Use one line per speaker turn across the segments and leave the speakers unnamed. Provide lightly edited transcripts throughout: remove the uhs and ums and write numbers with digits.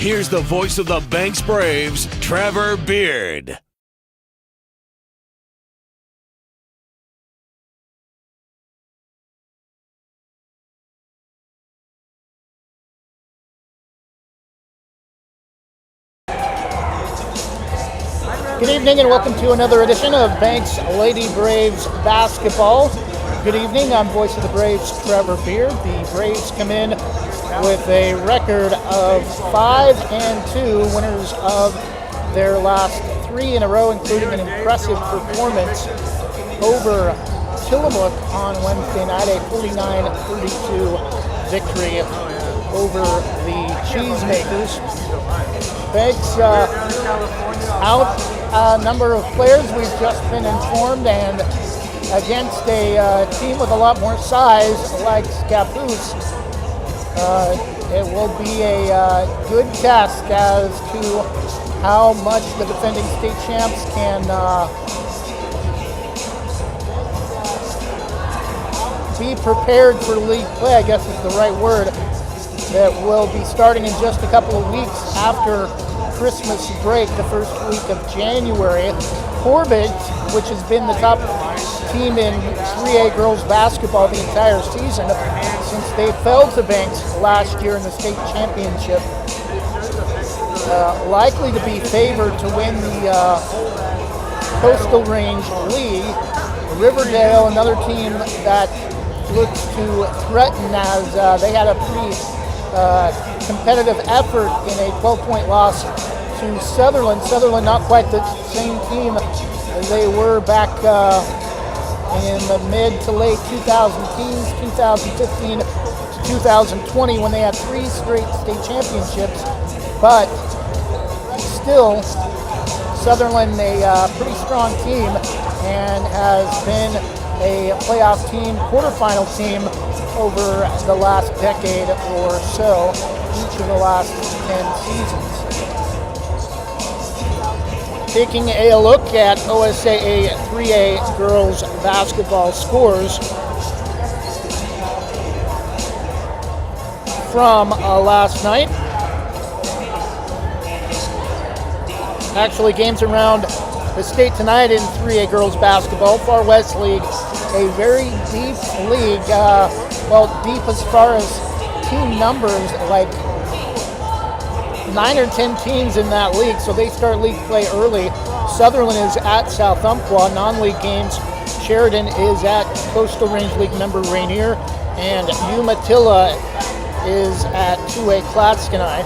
here's the voice of the Banks Braves, Trevor Beard.
Good evening and welcome to another edition of Banks Lady Braves basketball. Good evening, I'm voice of the Braves, Trevor Beard. The Braves come in with a record of 5-2, winners of their last 3 in a row, including an impressive performance over Tillamook on Wednesday night, a 49-32 victory over the Cheesemakers. Banks out a number of players, we've just been informed, and against a team with a lot more size like Scappoose, it will be a good test as to how much the defending state champs can be prepared for league play, I guess is the right word, that will be starting in just a couple of weeks after Christmas break, the first week of January. Corbett, which has been the top team in 3A girls basketball the entire season since they fell to Banks last year in the state championship, likely to be favored to win the Coastal Range League. Riverdale, another team that looks to threaten, as they had a pretty competitive effort in a 12-point loss to Sutherland. Sutherland not quite the same team as they were back in the mid to late 2010s, 2015 to 2020, when they had 3 straight state championships. But still, Sutherland a pretty strong team and has been a playoff team, quarterfinal team over the last decade or so, each of the last 10 seasons. Taking a look at OSAA 3A girls basketball scores from last night. Actually, games around the state tonight in 3A girls basketball. Far West League, a very deep league. Deep as far as team numbers, like 9 or 10 teams in that league, so they start league play early. Sutherland is at South Umpqua. Non-league games, Sheridan is at Coastal Range League member Rainier, and Umatilla is at 2A Clatskanie.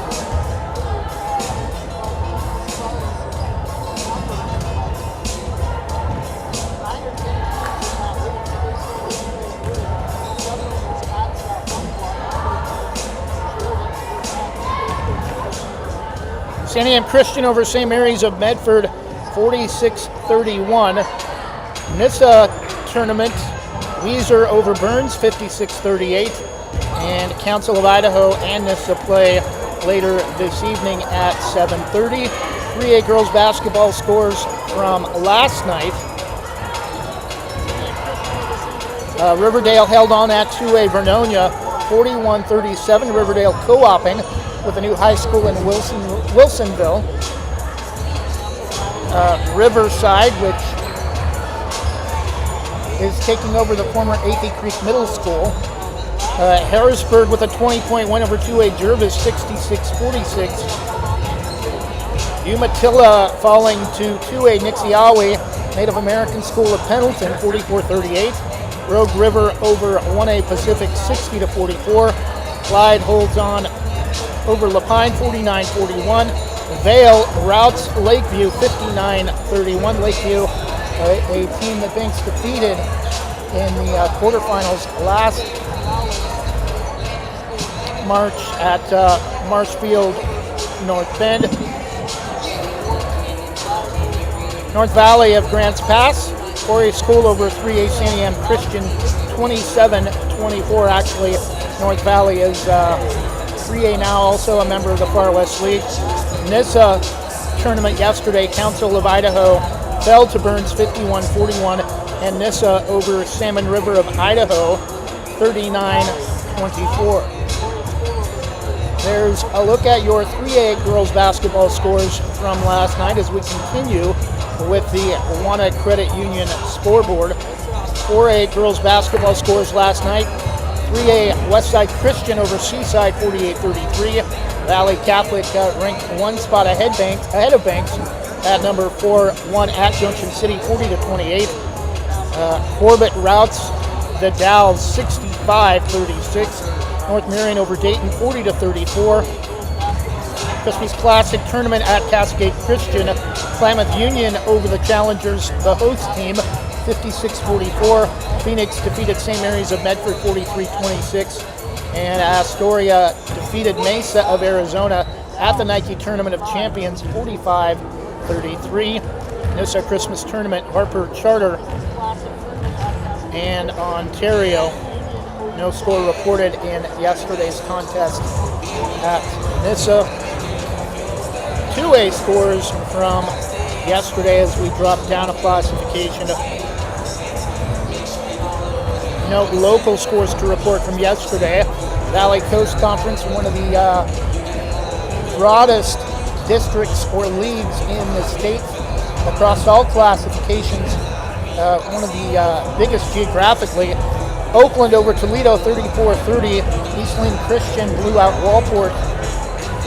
Santiam Christian over St. Mary's of Medford, 46-31. Nissa tournament, Weiser over Burns, 56-38. And Council of Idaho and Nissa play later this evening at 7:30. 3A girls basketball scores from last night. Riverdale held on at 2A Vernonia, 41-37. Riverdale co-oping with a new high school in Wilsonville. Riverside, which is taking over the former Athey Creek Middle School. Harrisburg with a 20-point win over 2A Jervis, 66-46. Umatilla falling to 2A Nixiawi, Native American School of Pendleton, 44-38. Rogue River over 1A Pacific, 60-44. Clyde holds on over Lapine, 49-41. Vale routs Lakeview, 59-31. Lakeview, a team that Banks defeated in the quarterfinals last March at Marshfield North Bend. North Valley of Grants Pass, Quarry School over 3A Santiam Christian, 27-24. Actually, North Valley is 3A now, also a member of the Far West League. Nissa tournament yesterday, Council of Idaho fell to Burns 51-41, and Nissa over Salmon River of Idaho 39-24. There's a look at your 3A girls basketball scores from last night as we continue with the Awana Credit Union scoreboard. 4A girls basketball scores last night. 3A Westside Christian over Seaside 48-33. Valley Catholic ranked one spot ahead of Banks at number 4, won at Junction City 40-28. Corbett routs the Dalles 65-36. North Marion over Dayton 40-34. Christmas Classic Tournament at Cascade Christian. Klamath Union over the Challengers, the host team, 56-44. Phoenix defeated St. Mary's of Medford 43-26. And Astoria defeated Mesa of Arizona at the Nike Tournament of Champions 45-33. NISA Christmas Tournament, Harper Charter and Ontario. No score reported in yesterday's contest at NISA. 2A scores from yesterday as we drop down a classification. No local scores to report from yesterday. Valley Coast Conference, one of the broadest districts or leagues in the state across all classifications. One of the biggest geographically. Oakland over Toledo 34-30. Eastland Christian blew out Walport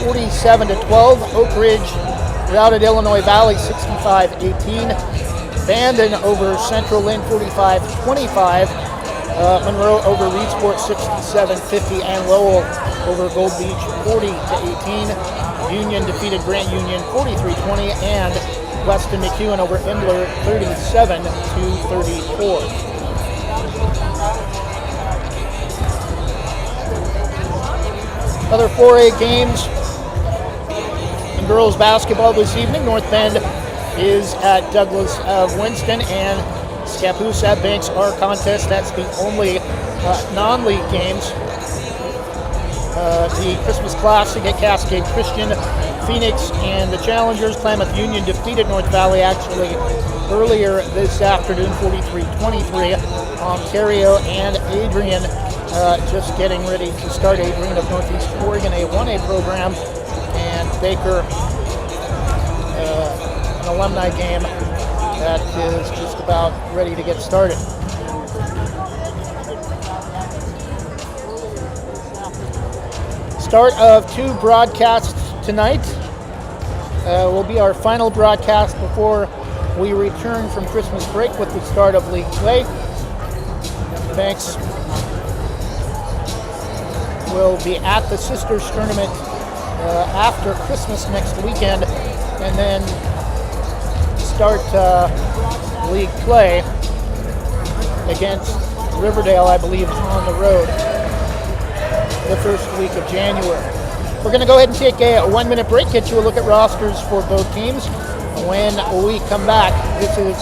47-12. Oak Ridge routed Illinois Valley 65-18. Bandon over Central Lynn 45-25. Monroe over Reedsport 67-50. And Lowell over Gold Beach 40-18. Union defeated Grant Union 43-20. And Weston McEwen over Embler 37-34. Other 4A games in girls basketball this evening. North Bend is at Douglas of Winston, and Scappoose at Banks our contest. That's the only non-league games. The Christmas Classic at Cascade Christian, Phoenix and the Challengers. Klamath Union defeated North Valley actually earlier this afternoon, 43-23. Ontario and Adrian just getting ready to start. Adrian of Northeast Oregon, a 1A program, and Baker, an alumni game that is just about ready to get started. Start of 2 broadcasts tonight will be our final broadcast before we return from Christmas break with the start of league play. Banks will be at the Sisters Tournament after Christmas next weekend, and then start league play against Riverdale, I believe, on the road the first week of January. We're going to go ahead and take a 1-minute break, get you a look at rosters for both teams. When we come back, this is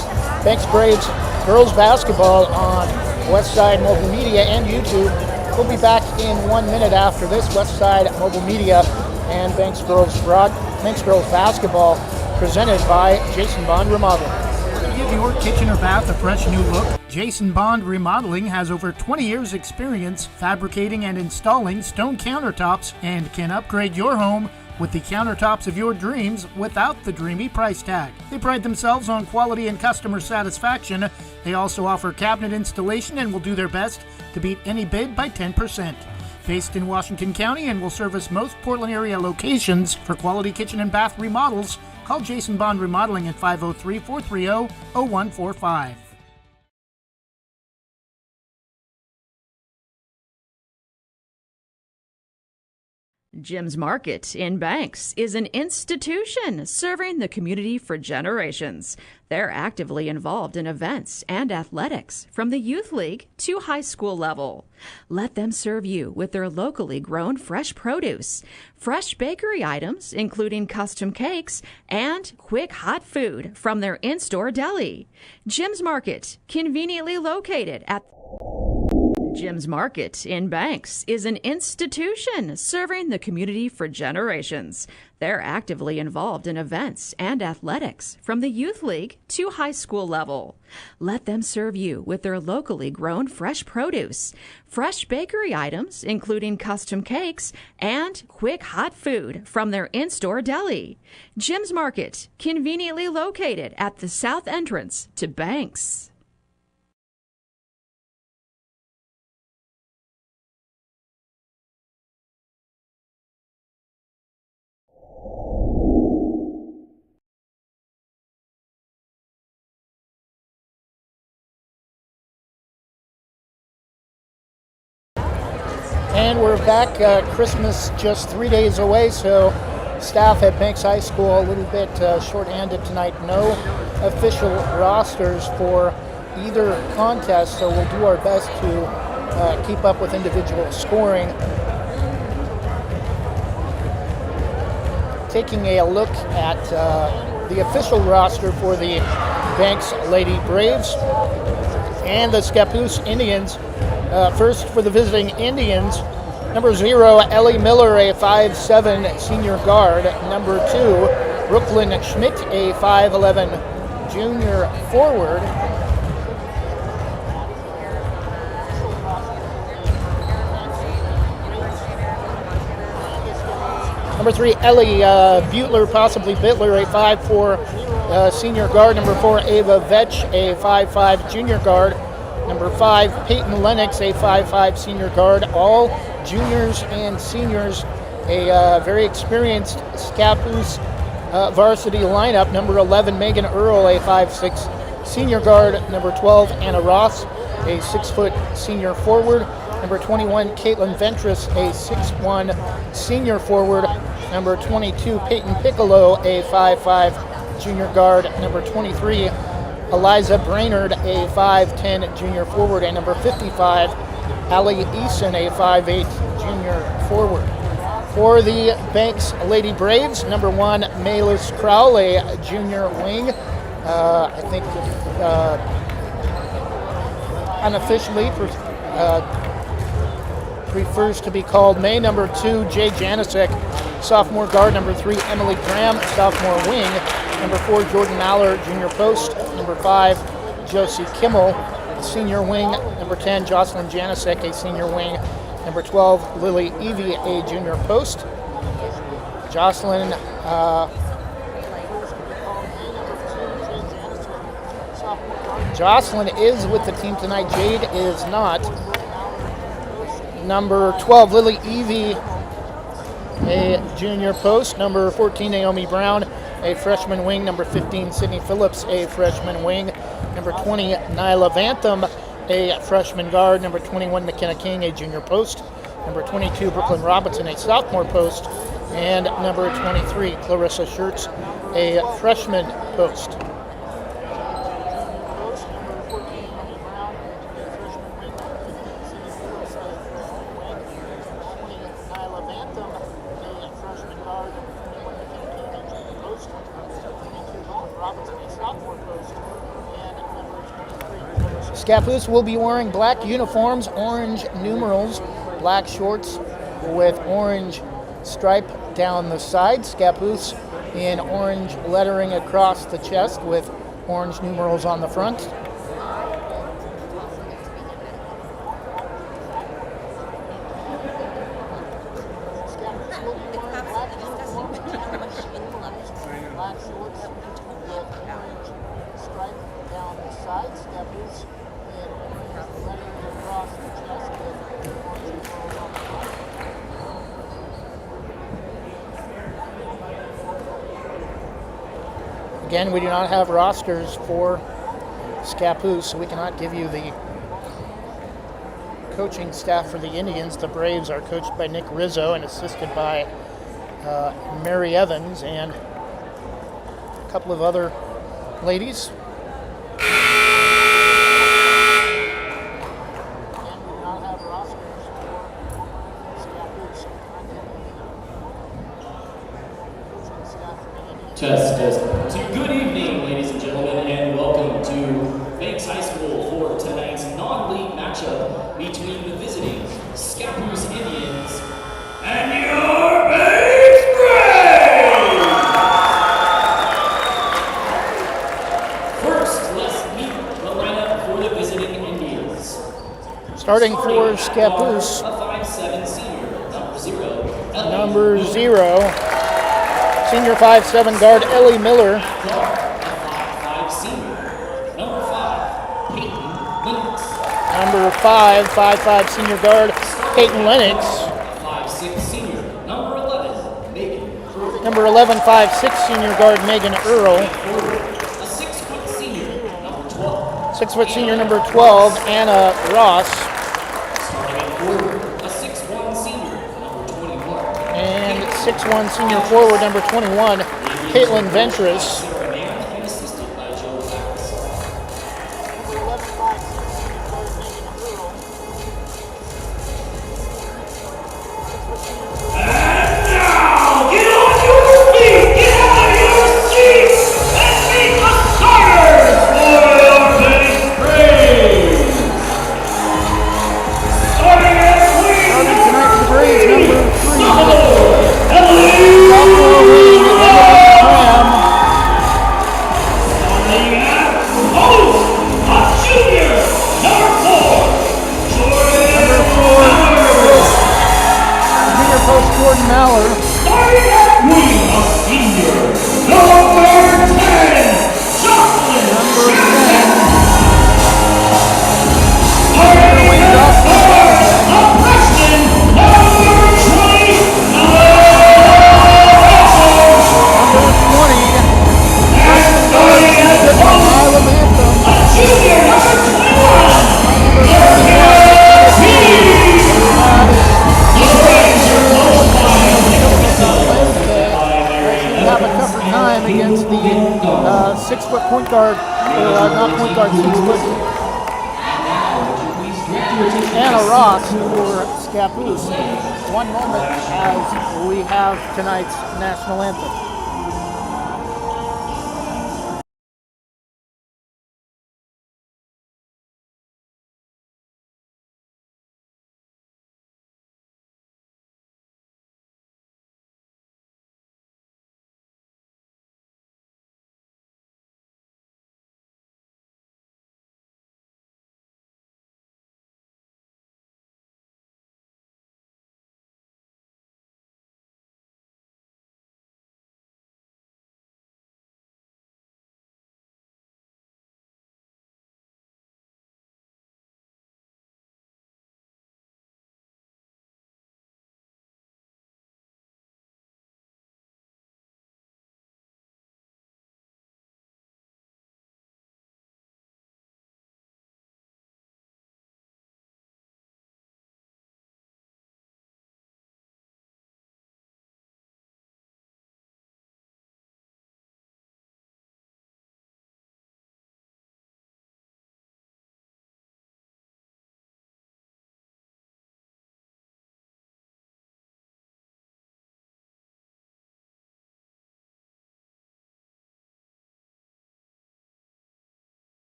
Banks Braves girls basketball on Westside Mobile Media and YouTube. We'll be back in 1 minute after this. Westside Mobile Media and Banks Girls basketball presented by Jason Bond Remodeling. Give your kitchen or bath a fresh new look. Jason Bond Remodeling has over 20 years experience fabricating and installing stone countertops and can upgrade your home with the countertops of your dreams without the dreamy price tag. They pride themselves on quality and customer satisfaction. They also offer cabinet installation and will do their best to beat any bid by 10%. Based in Washington County and will service most Portland area locations. For quality kitchen and bath remodels, call Jason Bond Remodeling at 503-430-0145.
Jim's Market in Banks is an institution serving the community for generations. They're actively involved in events and athletics from the youth league to high school level. Let them serve you with their locally grown fresh produce, fresh bakery items, including custom cakes, and quick hot food from their in-store deli. Jim's Market, conveniently located at Jim's Market in Banks is an institution serving the community for generations. They're actively involved in events and athletics from the youth league to high school level. Let them serve you with their locally grown fresh produce, fresh bakery items, including custom cakes, and quick hot food from their in-store deli. Jim's Market, conveniently located at the south entrance to Banks.
And we're back. Christmas just 3 days away, so staff at Banks High School a little bit short-handed tonight. No official rosters for either contest, so we'll do our best to keep up with individual scoring. Taking a look at the official roster for the Banks Lady Braves and the Scappoose Indians. First for the visiting Indians, number 0, Ellie Miller, a 5'7" senior guard. Number 2, Brooklyn Schmidt, a 5'11" junior forward. Number 3, Ellie Butler, possibly Bittler, a 5'4" senior guard. Number 4, Ava Vetch, a 5'5" junior guard. Number 5, Peyton Lennox, a 5'5" senior guard. All juniors and seniors. A very experienced Scappoose varsity lineup. Number 11, Megan Earl, a 5'6" senior guard. Number 12, Anna Ross, a 6-foot senior forward. Number 21, Caitlin Ventris, a 6'1" senior forward. Number 22, Peyton Piccolo, a 5'5" junior guard. Number 23, Eliza Brainerd, a 5'10" junior forward. And number 55, Allie Eason, a 5'8" junior forward. For the Banks Lady Braves, number 1, Mayless Crowley, junior wing. I think unofficially prefers to be called May. Number 2, Jay Janicek, sophomore guard. Number 3, Emily Graham, sophomore wing. Number 4, Jordan Maller, junior post. Number 5, Josie Kimmel, senior wing. Number 10, Jocelyn Janicek, a senior wing. Number 12, Lily Evie, a junior post. Jocelyn is with the team tonight. Jade is not. Number 12, Lily Evie, a junior post. Number 14, Naomi Brown, a freshman wing. Number 15, Sydney Phillips, a freshman wing. Number 20, Nyla Vantham, a freshman guard. Number 21, McKenna King, a junior post. Number 22, Brooklyn Robinson, a sophomore post. And number 23, Clarissa Schertz, a freshman post. Scappoose will be wearing black uniforms, orange numerals, black shorts with orange stripe down the side. Scappoose in orange lettering across the chest with orange numerals on the front. Black shorts with orange stripe down the side. Scappoose in orange lettering across the chest with orange numerals on the front. Again, we do not have rosters for Scappoose, so we cannot give you the coaching staff for the Indians. The Braves are coached by Nick Rizzo and assisted by Mary Evans and a couple of other ladies.
Test. So good evening, ladies and gentlemen, and welcome to Banks High School for tonight's non-league match matchup between the visiting Scappoose Indians and your Banks Braves. First, let's meet the lineup for the visiting Indians.
Starting for Scappoose,
A 5'7" senior,
number 0, senior 5'7" guard Ellie Miller.
A 5'5" senior, number 5, Peyton Lennox.
Number 5, 5'5" senior guard Peyton Lennox.
A 5'6" senior, number 11, Megan.
Number 11, 5'6" senior guard Megan Earl.
A 6' senior, number 12.
6' senior number 12, Anna Ross.
A 6'1" senior, number 21.
And 6'1" senior forward number 21, Caitlin Ventris.
Command and assisted by Joe Facks. Now, get on your feet, get out of your seats, and meet the starters for your Banks Braves. Starting at wing
Tonight for the Braves, number 3,
Ellie.
Sophomore wing Emily Graham.
Starting at post, a junior, number 4, Jordan.
Number 4, junior post Jordan Mallor.
Starting at wing, a senior, number 10, Jocelyn.
Number 10,
Starting
wing
at
Jocelyn.
a freshman, number 20,
Number 20,
and starting at post,
Isla Mantham.
a junior, number 21, the Braves are qualifying
We have a tougher time against the 6-foot point guard, not point guard, 6-foot Anna Ross for Scappoose. One moment as we have tonight's national anthem.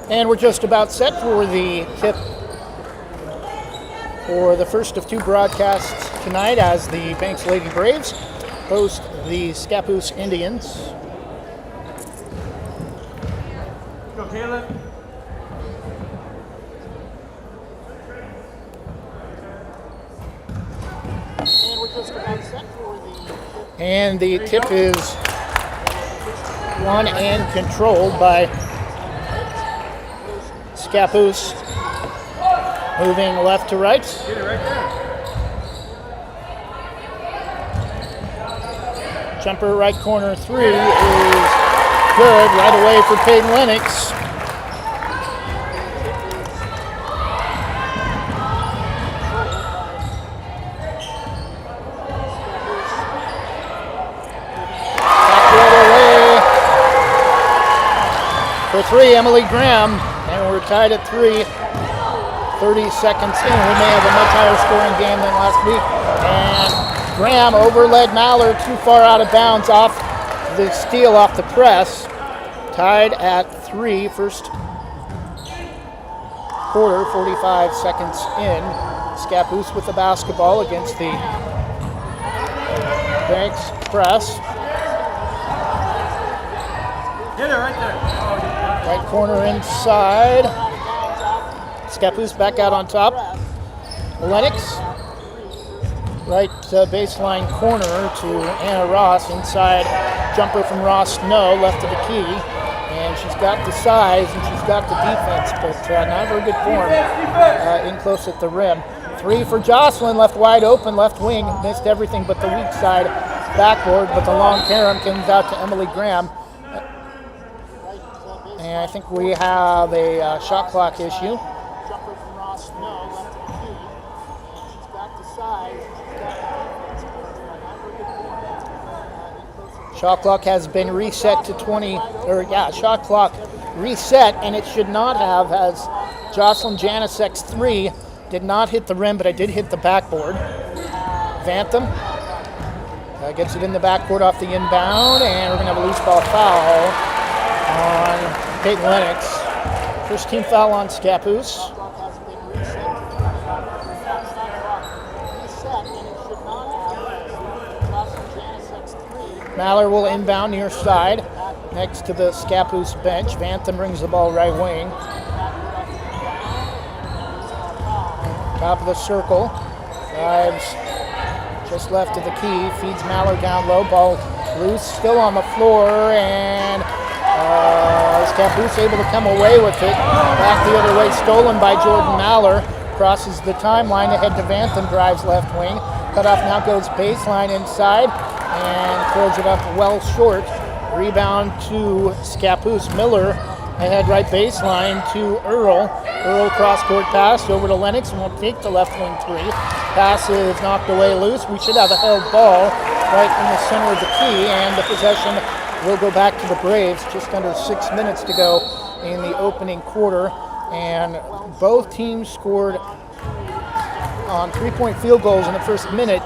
And we're just about set for the tip for the first of 2 broadcasts tonight as the Banks Lady Braves host the Scappoose Indians.
Go, Caleb.
And we're just about set for the tip. And the tip is won and controlled by Scappoose, moving left to right.
Get it right there.
Jumper right corner 3 is good, right away for Peyton Lennox. Back the other way for 3, Emily Graham, and we're tied at 3. 30 seconds in. We may have a much higher scoring game than last week. And Graham overled Mallard too far out of bounds off the steal off the press. Tied at 3, first quarter, 45 seconds in. Scappoose with the basketball against the Banks press.
Hit it right there.
Right corner inside. Scappoose back out on top. Lennox. Right baseline corner to Anna Ross. Inside jumper from Ross Snow, left of the key. And she's got the size and she's got the defense, but not very good form in close at the rim. 3 for Jocelyn, left wide open, left wing. Missed everything but the weak side backboard, but the long carom comes out to Emily Graham. And I think we have a shot clock issue. Jumper from Ross Snow, left of the key. And she's got the size. Shot clock has been reset to 20, shot clock reset, and it should not have, as Jocelyn Janicek's 3 did not hit the rim, but it did hit the backboard. Vantham gets it in the backcourt off the inbound, and we're going to have a loose ball foul on Peyton Lennox. First team foul on Scappoose. Mallard will inbound near side, next to the Scappoose bench. Vantham brings the ball right wing. Top of the circle, drives just left of the key, feeds Mallard down low, ball loose, still on the floor, and Scappoose able to come away with it. Back the other way, stolen by Jordan Mallard. Crosses the timeline ahead to Vantham, drives left wing. Cut off now goes baseline inside, and throws it up well short. Rebound to Scappoose. Miller ahead right baseline to Earl. Earl cross-court pass over to Lennox and will take the left wing 3. Pass is knocked away loose. We should have a held ball right in the center of the key, and the possession will go back to the Braves. Just under 6 minutes to go in the opening quarter, and both teams scored on 3-point field goals in the first minute,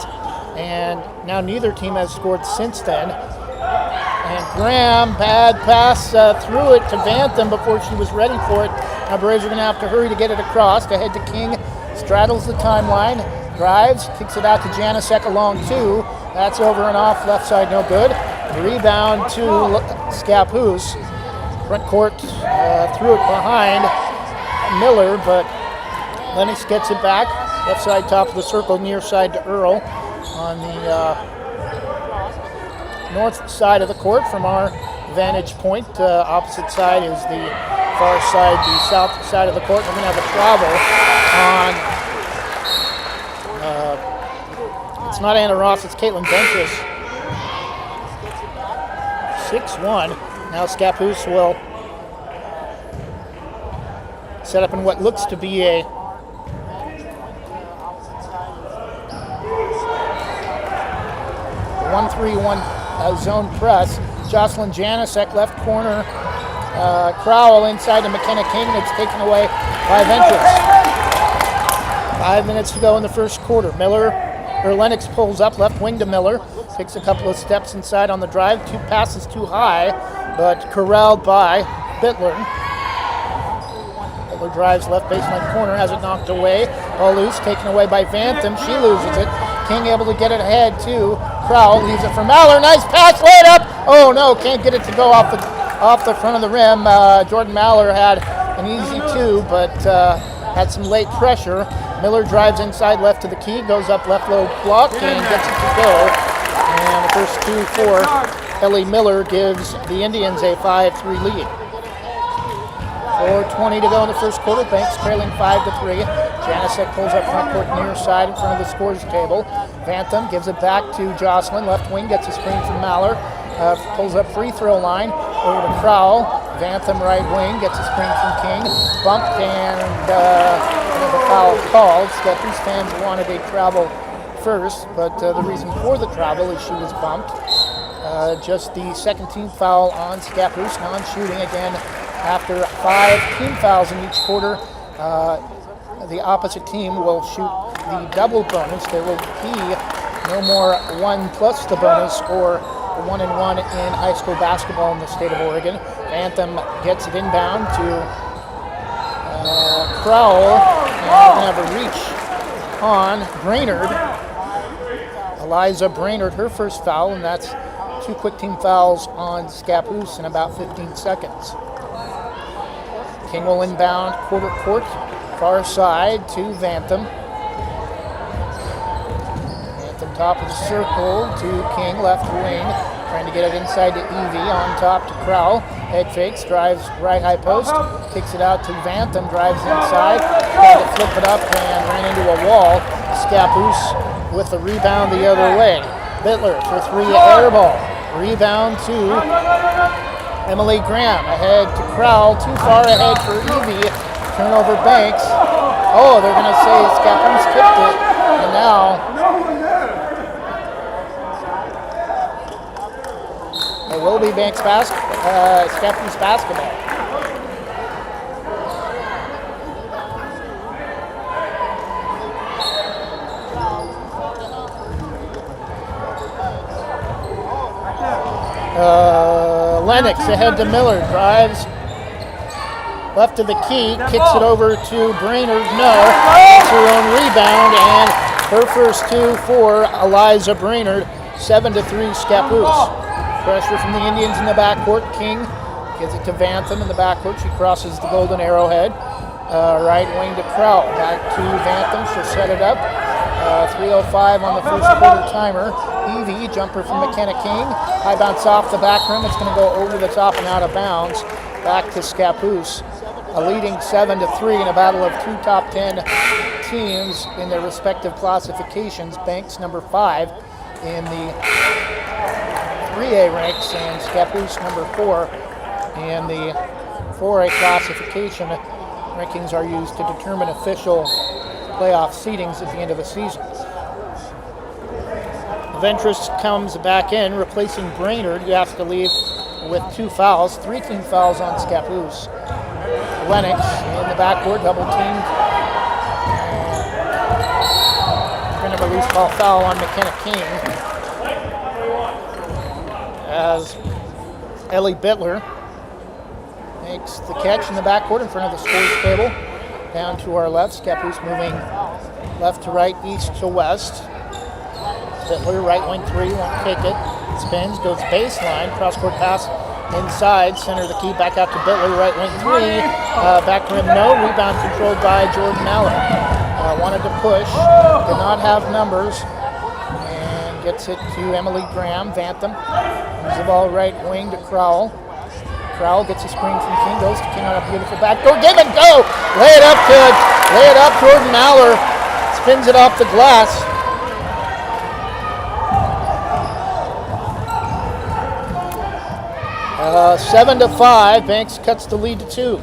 and now neither team has scored since then. And Graham, bad pass, threw it to Vantham before she was ready for it. Now Braves are going to have to hurry to get it across. Ahead to King, straddles the timeline, drives, kicks it out to Janicek along 2. That's over and off, left side no good. Rebound to Scappoose. Front court, threw it behind Miller, but Lennox gets it back. Left side top of the circle, near side to Earl. On the north side of the court from our vantage point. Opposite side is the far side, the south side of the court. We're going to have a travel on, it's not Anna Ross, it's Caitlin Benches. 6-1. Now Scappoose will set up in what looks to be a 1-3-1 zone press. Jocelyn Janicek, left corner. Crowell inside to McKenna King. It's taken away by Ventress. 5 minutes to go in the first quarter. Lennox pulls up, left wing to Miller. Takes a couple of steps inside on the drive. 2 passes too high, but corralled by Bittler. Bittler drives left baseline corner, has it knocked away. Ball loose, taken away by Vantham. She loses it. King able to get it ahead to Crowell, leaves it for Mallard. Nice pass, laid up. Oh no, can't get it to go off the front of the rim. Jordan Mallard had an easy 2, but had some late pressure. Miller drives inside left to the key, goes up left low block, and gets it to go. And the first 2 for Ellie Miller gives the Indians a 5-3 lead. 4:20 to go in the first quarter. Banks trailing 5-3. Janicek pulls up front court near side in front of the scores table. Vantham gives it back to Jocelyn. Left wing gets a screen from Mallard. Pulls up free throw line over to Crowell. Vantham right wing gets a screen from King. Bumped and the foul called. Scappoose fans wanted a travel first, but the reason for the travel is she was bumped. Just the second team foul on Scappoose. Non-shooting again after 5 team fouls in each quarter. the opposite team will shoot the double bonus. There will be no more 1 plus the bonus or 1 and 1 in high school basketball in the state of Oregon. Anthem gets it inbound to Crowell, and we're going to have a reach on Brainerd. Eliza Brainerd, her first foul, and that's 2 quick team fouls on Scappoose in about 15 seconds. King will inbound quarter court, far side to Vantham. Vantham top of the circle to King, left wing, trying to get it inside to Evie, on top to Crowell. Head fakes, drives right high post, kicks it out to Vantham, drives inside, tried to flip it up and ran into a wall. Scappoose with the rebound the other way. Bittler for 3, air ball. Rebound to Emily Graham, ahead to Crowell, too far ahead for Evie. Turnover Banks. Oh, they're going to say Scappoose tipped it, and now it will be Banks Scappoose basketball. Lennox ahead to Miller, drives left of the key, kicks it over to Brainerd. No, it's her own rebound, and her first 2 for Eliza Brainerd. 7-3 Scappoose. Pressure from the Indians in the backcourt. King gives it to Vantham in the backcourt. She crosses the golden arrowhead. Right wing to Crowell. Back to Vantham. She'll set it up. 3:05 on the first quarter timer. Evie, jumper from McKenna King. High bounce off the back rim. It's going to go over the top and out of bounds. Back to Scappoose. A leading 7-3 in a battle of 2 top 10 teams in their respective classifications. Banks number 5 in the 3A ranks, and Scappoose number 4 in the 4A classification. Rankings are used to determine official playoff seedings at the end of the season. Ventress comes back in, replacing Brainerd. You have to leave with 2 fouls, 3 team fouls on Scappoose. Lennox in the backcourt, double teamed. Going to release ball foul on McKenna King, as Ellie Bittler makes the catch in the backcourt in front of the scores table. Down to our left, Scappoose moving left to right, east to west. Bittler, right wing 3, won't kick it. Spins, goes baseline, cross-court pass inside, center of the key, back out to Bittler, right wing 3. Back rim, no. Rebound controlled by Jordan Allen. Wanted to push, did not have numbers, and gets it to Emily Graham. Vantham moves the ball right wing to Crowell. Crowell gets a screen from King, goes to King on a beautiful backdoor. Give it, go! Lay it up, Jordan Maller. Spins it off the glass. Uh, 7-5, Banks cuts the lead to 2.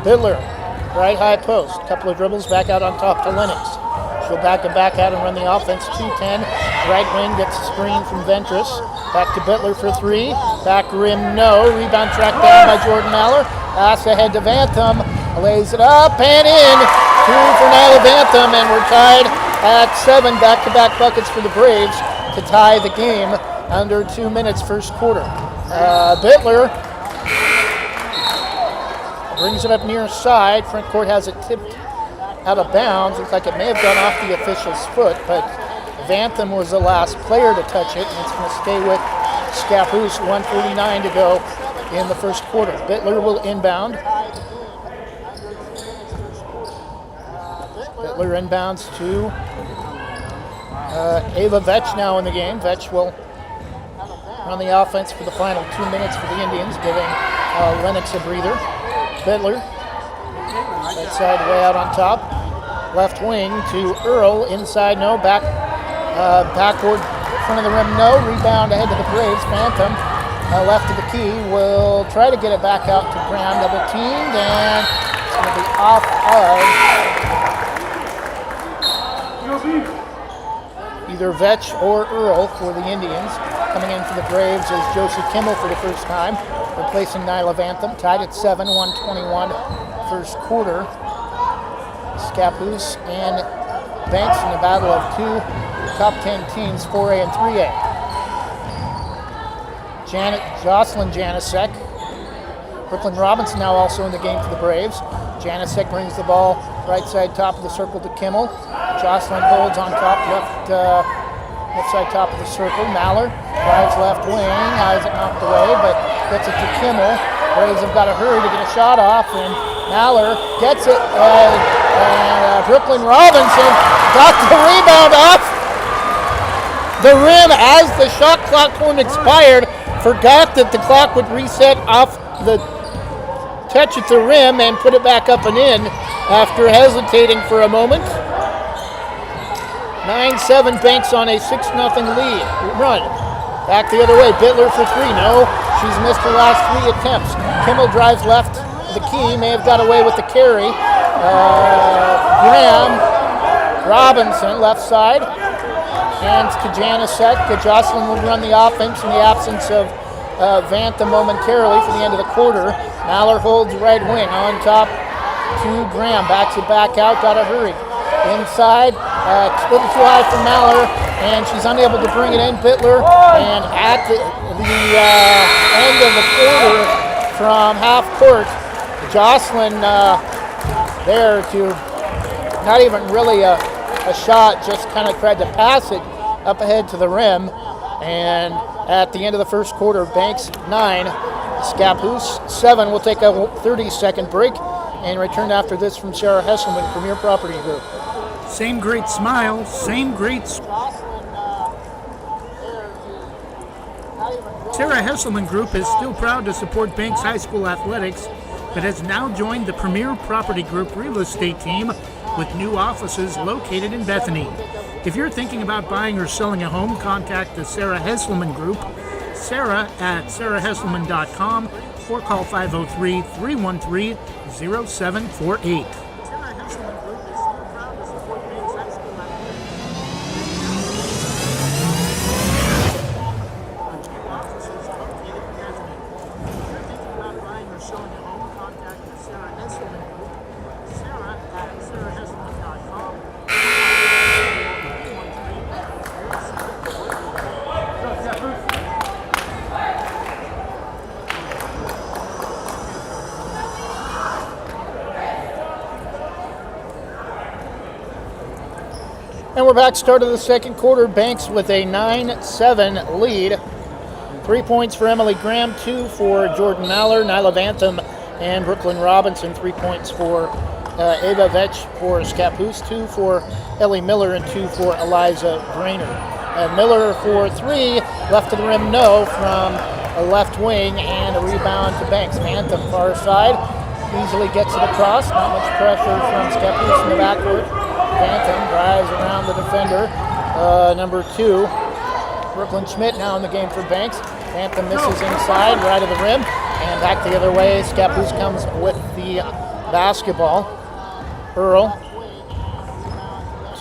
Bittler, right high post, couple of dribbles, back out on top to Lennox. She'll back and back out and run the offense. 2-10, right wing gets a screen from Ventress. Back to Bittler for 3, back rim, no. Rebound tracked down by Jordan Maller. Pass ahead to Vantham, lays it up and in. 2 for Nyla Vantham, and we're tied at 7. Back-to-back buckets for the Braves to tie the game. Under 2 minutes, first quarter. Bittler brings it up near side. Front court has it tipped out of bounds. Looks like it may have gone off the official's foot, but Vantham was the last player to touch it, and it's going to stay with Scappoose. 1:49 to go in the first quarter. Bittler will inbound. Bittler inbounds to Ava Vetch now in the game. Vetch will on the offense for the final 2 minutes for the Indians, giving Lennox a breather. Bittler, right side way out on top. Left wing to Earl, inside, no. Backward, front of the rim, no. Rebound ahead to the Braves. Vantham, left of the key, will try to get it back out to Graham. Double teamed, and it's going to be off of either Vetch or Earl for the Indians. Coming in for the Braves is Josie Kimmel for the first time, replacing Nyla Vantham. Tied at 7, 1:21 first quarter. Scappoose and Banks in the battle of two top 10 teams, 4A and 3A. Jocelyn Janicek. Brooklyn Robinson now also in the game for the Braves. Janicek brings the ball right side top of the circle to Kimmel. Jocelyn holds on top, left side top of the circle. Maller drives left wing, has it knocked away, but gets it to Kimmel. Braves have got to hurry to get a shot off, and Maller gets it, and Brooklyn Robinson got the rebound off the rim as the shot clock went expired. Forgot that the clock would reset off the touch at the rim and put it back up and in after hesitating for a moment. 9-7 Banks on a 6-0 lead run. Back the other way, Bittler for three. No, she's missed her last 3 attempts. Kimmel drives left the key, may have got away with the carry. Graham, Robinson left side. Hands to Janicek. Jocelyn will run the offense in the absence of Vanta momentarily for the end of the quarter. Maller holds right wing on top to Graham. Backs it back out, gotta hurry. Inside, a little too high for Maller, and she's unable to bring it in. Bittler, and at the end of the quarter from half court, Jocelyn there to not even really a shot, just kind of tried to pass it up ahead to the rim. And at the end of the first quarter, Banks 9, Scappoose 7. We'll take a 30-second break and return after this from Sarah Hesselman, Premier Property Group.
Same great smile, same great. Sarah Hesselman Group is still proud to support Banks High School athletics, but has now joined the Premier Property Group real estate team with new offices located in Bethany. If you're thinking about buying or selling a home, contact the Sarah Hesselman Group, Sarah at sarahhesselman.com, or call 503-313-0748.
And we're back, start of the second quarter. Banks with a 9-7 lead. 3 points for Emily Graham, 2 for Jordan Maller, Nyla Vantham, and Brooklyn Robinson. 3 points for Ava Vetch for Scappoose, 2 for Ellie Miller, and 2 for Eliza Grainer. Miller for 3, left to the rim, no, from a left wing, and a rebound to Banks. Vantham far side, easily gets it across. Not much pressure from Scappoose in the backcourt. Vantham drives around the defender, number 2. Brooklyn Schmidt now in the game for Banks. Vantham misses inside, right of the rim, and back the other way. Scappoose comes with the basketball. Earl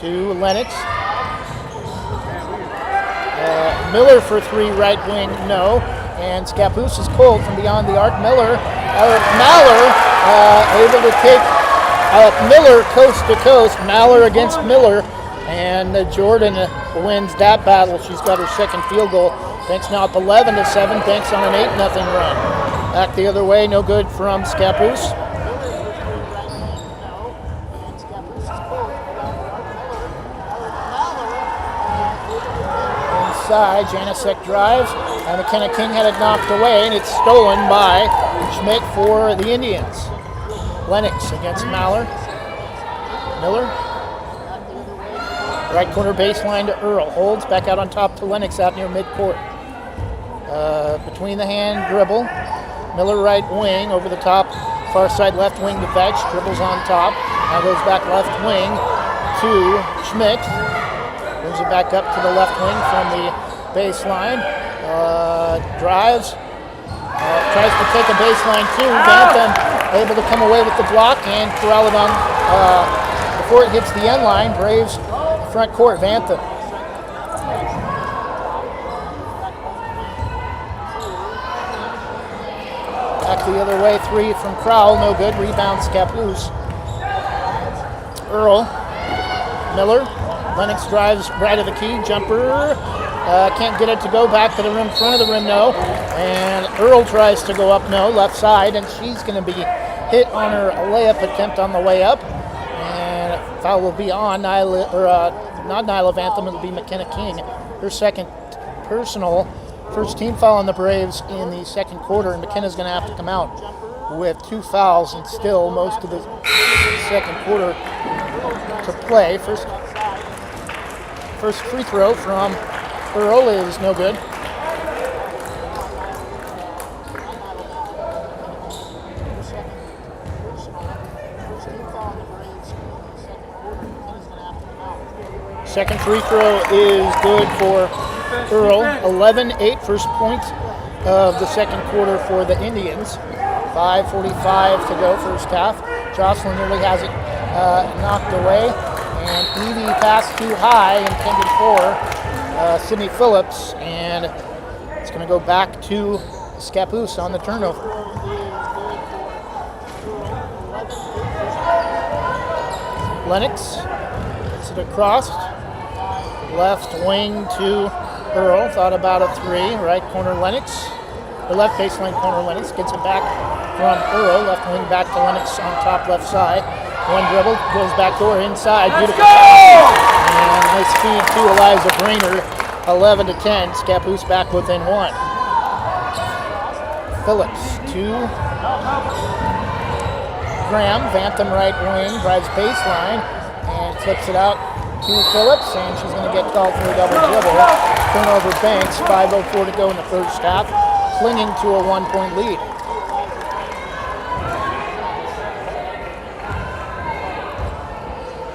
to Lennox. Miller for 3, right wing, no. And Scappoose is cold from beyond the arc. Maller able to take Miller coast to coast. Maller against Miller, and Jordan wins that battle. She's got her second field goal. Banks now up 11-7. Banks on an 8-0 run. Back the other way, no good from Scappoose. Inside, Janicek drives, and McKenna King had it knocked away, and it's stolen by Schmidt for the Indians. Lennox against Maller. Miller. Right corner baseline to Earl. Holds back out on top to Lennox out near midcourt. Between the hand dribble. Miller right wing over the top. Far side left wing to Vetch. Dribbles on top. Now goes back left wing to Schmidt. Brings it back up to the left wing from the baseline. Drives. Tries to take a baseline too. Vantham able to come away with the block and corral it on before it hits the end line. Braves front court. Vantham. Back the other way. 3 from Crowell. No good. Rebound Scappoose. Earl. Miller. Lennox drives right of the key. Jumper. Can't get it to go back to the rim. Front of the rim, no. And Earl tries to go up, no. Left side, and she's going to be hit on her layup attempt on the way up. And foul will be on Nyla, not Nyla Vantham, it'll be McKenna King. Her second personal. First team foul on the Braves in the second quarter, and McKenna's going to have to come out with 2 fouls and still most of the second quarter to play. First free throw from Earl is no good. Second free throw is good for Earl. 11-8, first point of the second quarter for the Indians. 5:45 to go, first half. Jocelyn nearly has it knocked away. And Evie passed too high, intended for Sydney Phillips. And it's going to go back to Scappoose on the turnover. Lennox gets it across. Left wing to Earl. Thought about a three. Right corner Lennox. The left baseline corner Lennox gets it back from Earl. Left wing back to Lennox on top left side. One dribble, goes back door inside. Beautiful pass. And nice feed to Eliza Brainerd. 11-10. Scappoose back within 1. Phillips to Graham. Vantham right wing. Drives baseline. And flips it out to Phillips. And she's going to get called for a double dribble. Turnover Banks. 5:04 to go in the first half. Clinging to a 1-point lead.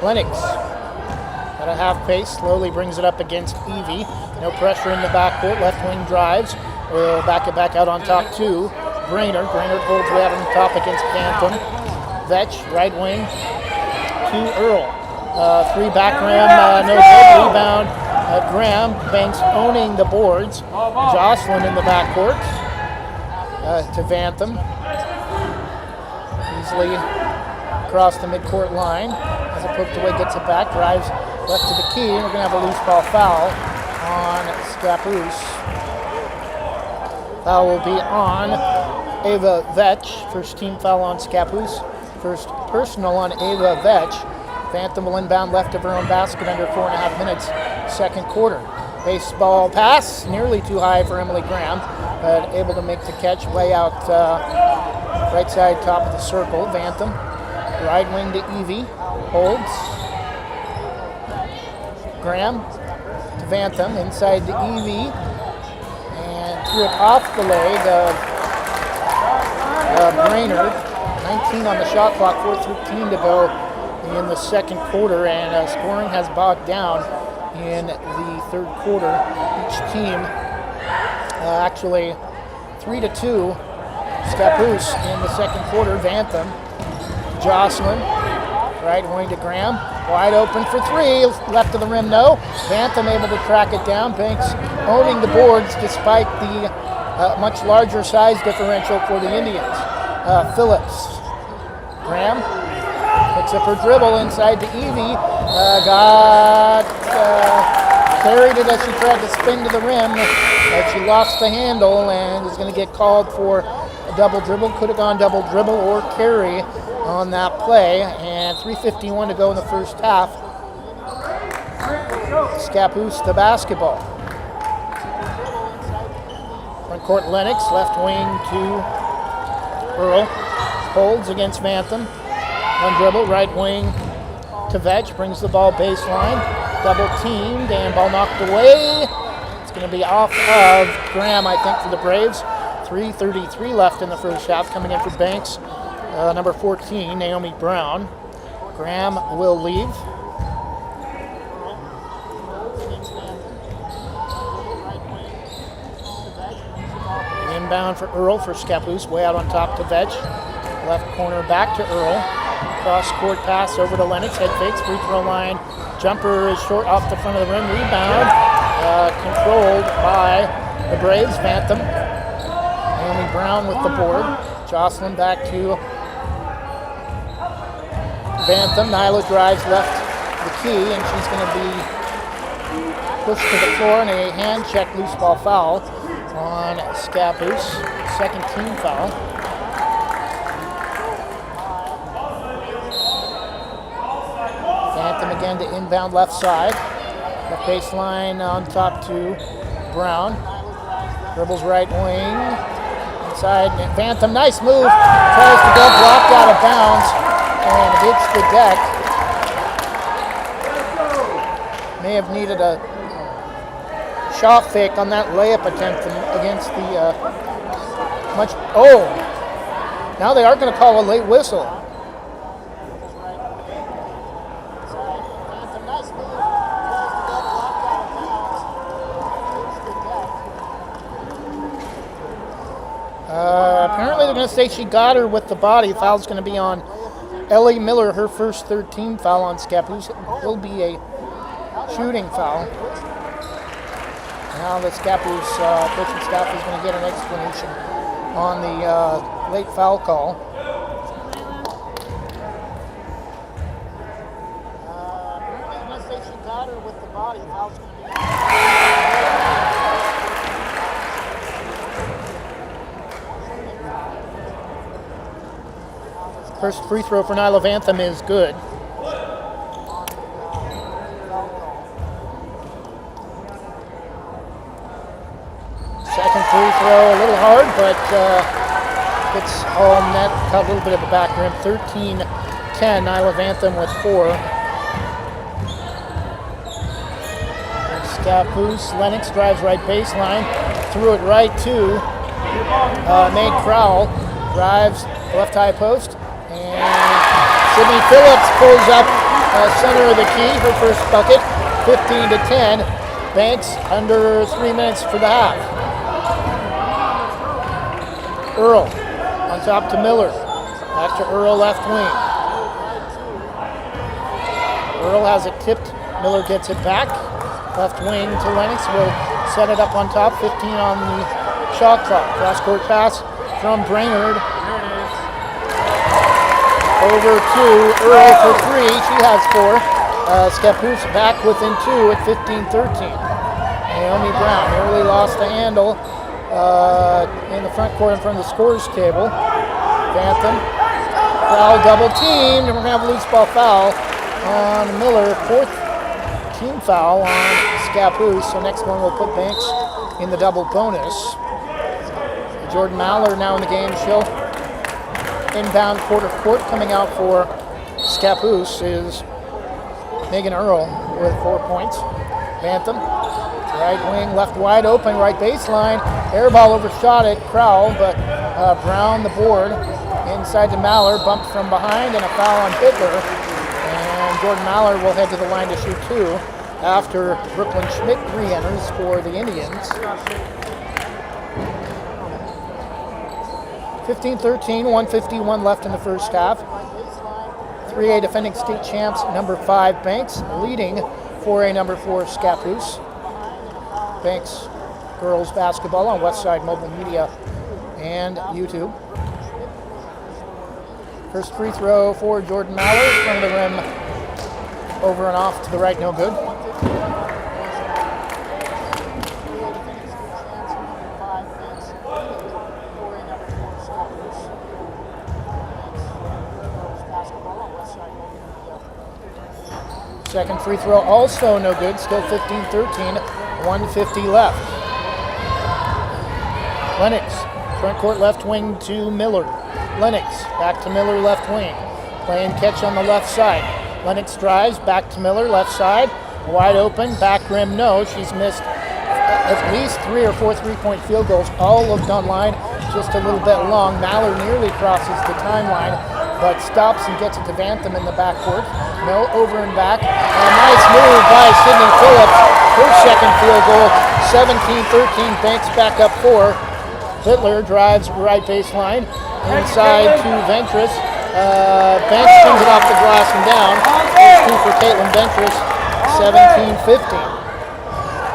Lennox at a half pace, slowly brings it up against Evie. No pressure in the backcourt. Left wing drives. Will back it back out on top to Brainerd. Brainerd holds way out on top against Vantham. Vetch, right wing to Earl. Three back rim, no good. Rebound. Graham. Banks owning the boards. Jocelyn in the backcourt to Vantham. Easily across the midcourt line. As it poked away, gets it back, drives left to the key, and we're going to have a loose ball foul on Scappoose. Foul will be on Ava Vetch. First team foul on Scappoose. First personal on Ava Vetch. Vantham will inbound left of her own basket under 4.5 minutes, second quarter. Baseball pass, nearly too high for Emily Graham, but able to make the catch way out right side top of the circle. Vantham, right wing to Evie. Holds. Graham to Vantham, inside to Evie, and threw it off the leg of Brainerd. 19 on the shot clock, 4:15 to go in the second quarter, and scoring has bogged down in the third quarter. Each team actually 3-2. Scappoose in the second quarter. Vantham, Jocelyn. Right wing to Graham, wide open for three, left of the rim, no. Vantham able to track it down. Banks owning the boards despite the much larger size differential for the Indians. Phillips, Graham picks up her dribble inside to Evie, carried it as she tried to spin to the rim, but she lost the handle and is going to get called for a double dribble. Could have gone double dribble or carry on that play, and 3:51 to go in the first half. Scappoose the basketball. Front court Lennox, left wing to Earl. Holds against Vantham. One dribble, right wing to Vetch, brings the ball baseline. Double teamed and ball knocked away. It's going to be off of Graham, I think, for the Braves. 3:33 left in the first half. Coming in for Banks. Number 14, Naomi Brown. Graham will leave. Inbound for Earl for Scappoose, way out on top to Vetch. Left corner back to Earl. Cross court pass over to Lennox. Head fakes, free throw line. Jumper is short off the front of the rim. Rebound controlled by the Braves. Vantham. Naomi Brown with the board. Jocelyn back to Vantham. Nyla drives left the key, and she's going to be pushed to the floor, and a hand check loose ball foul on Scappoose. Second team foul. Vantham again to inbound left side. Left baseline on top to Brown. Dribbles right wing. Inside, Vantham, nice move. Tries to go, blocked out of bounds, and hits the deck. May have needed a shot fake on that layup attempt against the now they are going to call a late whistle. Apparently they're going to say she got her with the body. Foul's going to be on Ellie Miller, her first third team foul on Scappoose. It'll be a shooting foul. Now the Scappoose coaching staff is going to get an explanation on the late foul call. Apparently they're going to say she got her with the body. Foul's going to be First free throw for Nyla Vantham is good. Second free throw, a little hard, but it's all net. Caught a little bit of a back rim. 13-10, Nyla Vantham with 4. And Scappoose, Lennox drives right baseline, threw it right to Meg Crowell, drives left high post, and Sydney Phillips pulls up center of the key, her first bucket, 15-10. Banks under 3 minutes for the half. Earl on top to Miller. Back to Earl left wing. Earl has it tipped. Miller gets it back. Left wing to Lennox. Will set it up on top. 15 on the shot clock. Cross court pass from Brainerd. Over to Earl for 3. She has 4. Scappoose back within 2 at 15-13. Naomi Brown nearly lost the handle in the front court in front of the scores table. Vantham, foul double teamed, and we're going to have a loose ball foul on Miller. Fourth team foul on Scappoose. So next one will put Banks in the double bonus. Jordan Maller now in the game. She'll inbound quarter court. Coming out for Scappoose is Megan Earl with 4 points. Vantham, right wing, left wide open, right baseline. Air ball overshot it, Crowell, but Brown the board. Inside to Maller, bumped from behind, and a foul on Hitler. And Jordan Maller will head to the line to shoot 2 after Brooklyn Schmidt re-enters for the Indians. 15-13, 1:51 left in the first half. 3A defending state champs, number 5 Banks, leading 4A number 4 Scappoose. Banks girls basketball on Westside Mobile Media and YouTube. First free throw for Jordan Maller, front of the rim, over and off to the right, no good. Second free throw also no good, still 15-13, 1:50 left. Lennox, front court left wing to Miller. Lennox, back to Miller left wing. Playing catch on the left side. Lennox drives, back to Miller left side. Wide open, back rim no. She's missed at least 3 or 4 three-point field goals, all looked online, just a little bit long. Maller nearly crosses the timeline, but stops and gets it to Vantham in the backcourt. No, over and back. A nice move by Sydney Phillips. Her second field goal, 17-13, Banks back up 4. Hitler drives right baseline, inside to Ventris. Banks comes it off the glass and down. It's 2 for Caitlin Ventris, 17-15.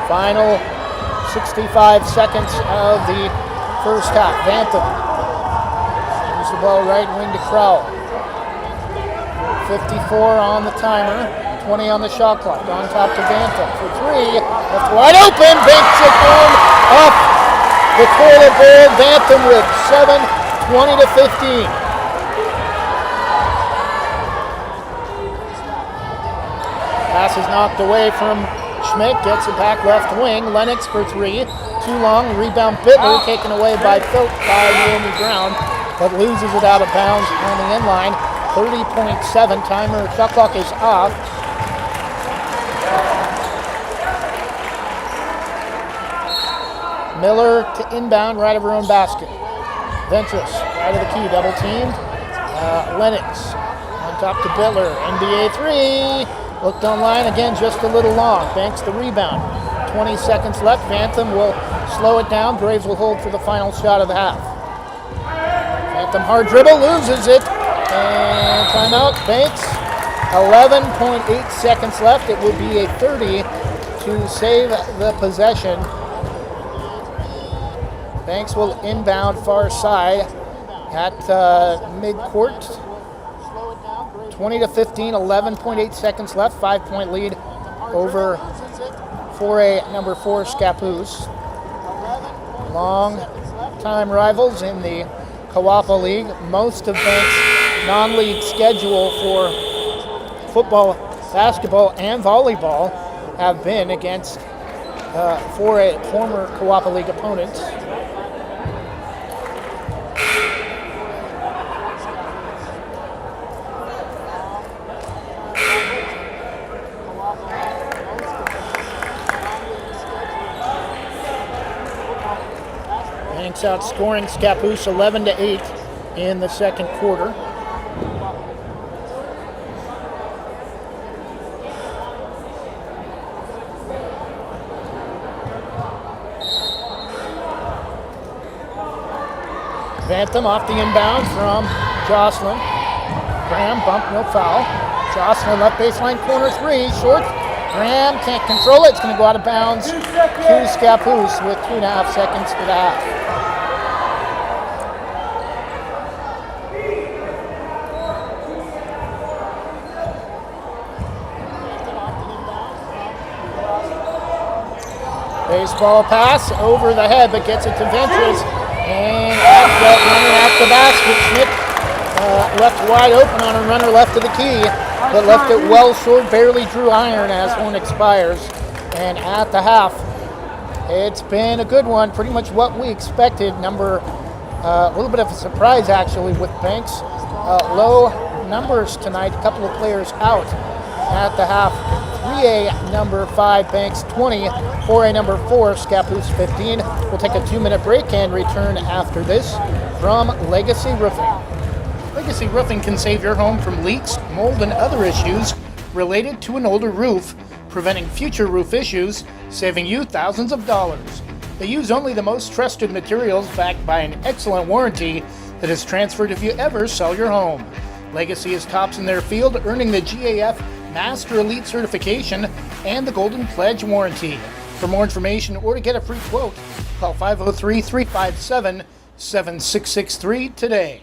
Final 65 seconds of the first half. Vantham moves the ball right wing to Crowell. 54 on the timer, 20 on the shot clock. On top to Bantam for three. Left wide open. Banks it home off the toilet bowl. Bantam with 7, 20 to 15. Pass is knocked away from Schmidt. Gets it back left wing. Lennox for three. Too long. Rebound Bittler taken away by Naomi Brown, but loses it out of bounds on the inline. 30.7. Timer. Shot clock is off. Miller to inbound, right of her own basket. Ventress, right of the key, double teamed. Lennox on top to Bittler. NBA three. Looked online again, just a little long. Banks the rebound. 20 seconds left. Bantam will slow it down. Braves will hold for the final shot of the half. Bantam hard dribble, loses it. And timeout. Banks. 11.8 seconds left. It would be a 30 to save the possession. Banks will inbound far side at midcourt. 20 to 15, 11.8 seconds left. 5-point lead over 4A number 4 Scappoose. Long time rivals in the Kawapa League. Most of Banks' non-league schedule for football, basketball, and volleyball have been against 4A former Kawapa League opponents. Banks outscoring Scappoose 11 to 8 in the second quarter. Bantam off the inbound from Jocelyn. Graham bump, no foul. Jocelyn left baseline corner three, short. Graham can't control it. It's going to go out of bounds to Scappoose with 2.5 seconds to the half. Baseball pass over the head, but gets it to Ventress. And running at the basket. Schmidt left wide open on a runner left of the key, but left it well short, barely drew iron as one expires. And at the half, it's been a good one, pretty much what we expected. A little bit of a surprise actually with Banks. Low numbers tonight, a couple of players out at the half. 3A number 5 Banks 20, 4A number 4 Scappoose 15. We'll take a 2-minute break and return after this from Legacy Roofing. Legacy Roofing can save your home from leaks, mold, and other issues related to an older roof, preventing future roof issues, saving you thousands of dollars. They use only the most trusted materials backed by an excellent warranty that is transferred if you ever sell your home. Legacy is tops in their field, earning the GAF Master Elite certification and the Golden Pledge warranty. For more information or to get a free quote, call 503-357-7663 today.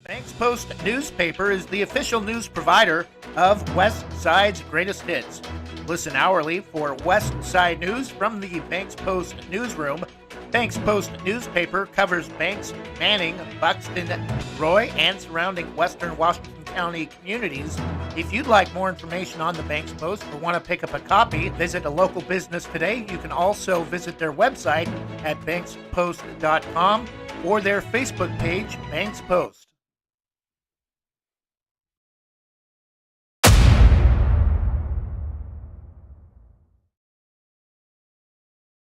Banks Post newspaper is the official news provider of West Side's greatest hits. Listen hourly for West Side news from the Banks Post newsroom. Banks Post newspaper covers Banks, Manning, Buxton, Roy, and surrounding western Washington County communities. If you'd like more information on the Banks Post or want to pick up a copy, visit a local business today. You can also visit their website at bankspost.com or their Facebook page, Banks Post.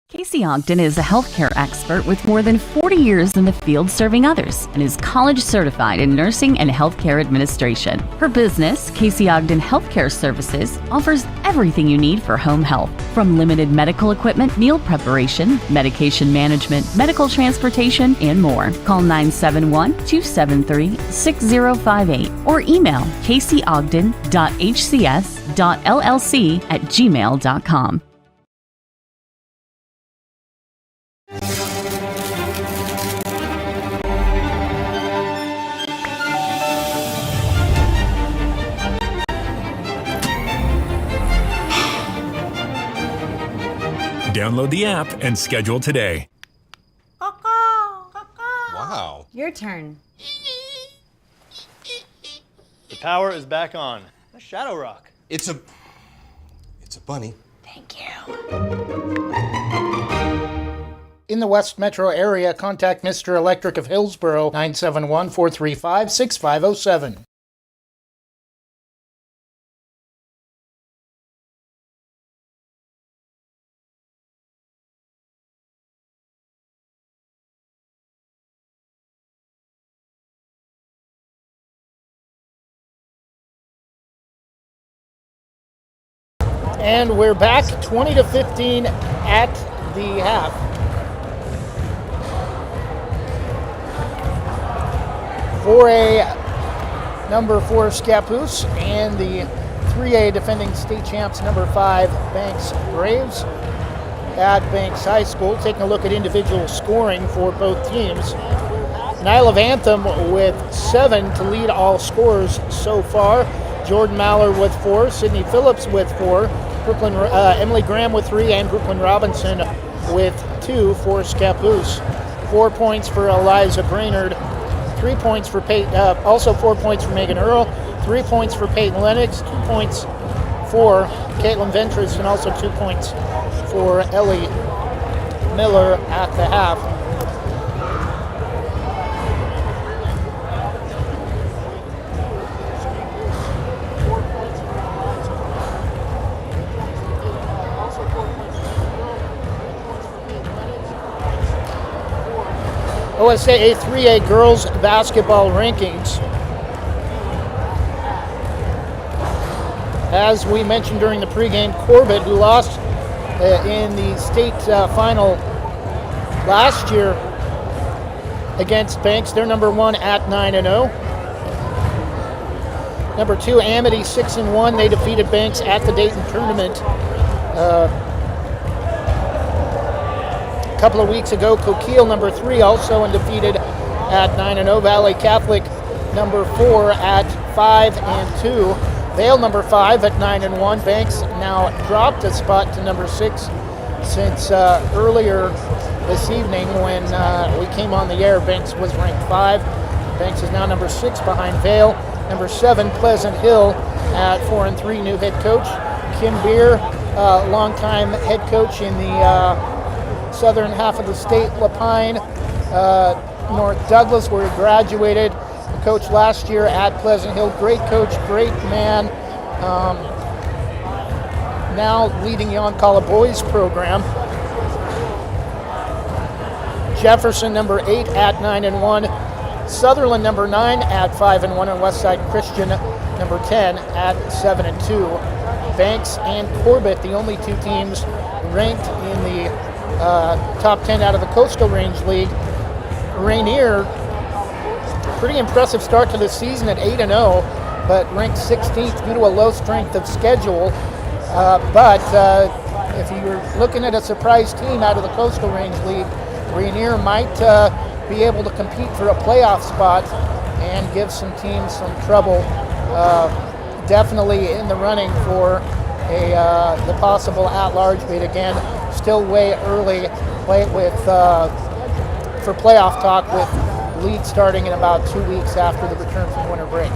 Casey Ogden is a healthcare expert with more than 40 years in the field serving others and is college certified in nursing and healthcare administration. Her business, Casey Ogden Healthcare Services, offers everything you need for home health, from limited medical equipment, meal preparation, medication management, medical transportation, and more. Call 971-273-6058 or email caseyogden.hcs.llc@gmail.com.
Download the app and schedule today.
Wow.
Your turn.
The power is back on. A shadow rock.
It's a bunny.
Thank you.
In the West Metro area, contact Mr. Electric of Hillsboro, 971-435-6507. And we're back 20-15 at the half. For a number 4 Scappoose and the 3A defending state champs number 5 Banks Braves at Banks High School. Taking a look at individual scoring for both teams. Nyla Vantham with 7 to lead all scorers so far. Jordan Maller with 4, Sydney Phillips with 4, Emily Graham with 3, and Brooklyn Robinson with 2 for Scappoose. 4 points for Eliza Brainerd, 3 points for Peyton, also 4 points for Megan Earl, 3 points for Peyton Lennox, 2 points for Caitlin Ventris, and also 2 points for Ellie Miller at the half. OSAA 3A girls basketball rankings. As we mentioned during the pregame, Corbett, who lost in the state final last year against Banks, they're number 1 at 9-0. Number 2, Amity 6-1. They defeated Banks at the Dayton tournament a couple of weeks ago. Coquille, number 3, also undefeated at 9-0. Valley Catholic, number 4 at 5-2. Vale, number 5 at 9-1. Banks now dropped a spot to number 6 since earlier this evening when we came on the air. Banks was ranked 5. Banks is now number 6 behind Vale. Number 7, Pleasant Hill at 4-3. New head coach Kim Beer, longtime head coach in the southern half of the state, Lapine, North Douglas, where he graduated. Coach last year at Pleasant Hill. Great coach, great man. Now leading the Oncala boys program. Jefferson, number 8 at 9-1. Sutherland, number 9 at 5-1. And Westside Christian, number 10 at 7-2. Banks and Corbett, the only 2 teams ranked in the top 10 out of the Coastal Range League. Rainier, pretty impressive start to the season at 8-0, but ranked 16th due to a low strength of schedule. But if you're looking at a surprise team out of the Coastal Range League, Rainier might be able to compete for a playoff spot and give some teams some trouble. Definitely in the running for the possible at-large bid. Again, still way early for playoff talk, with league starting in about 2 weeks after the return from winter break.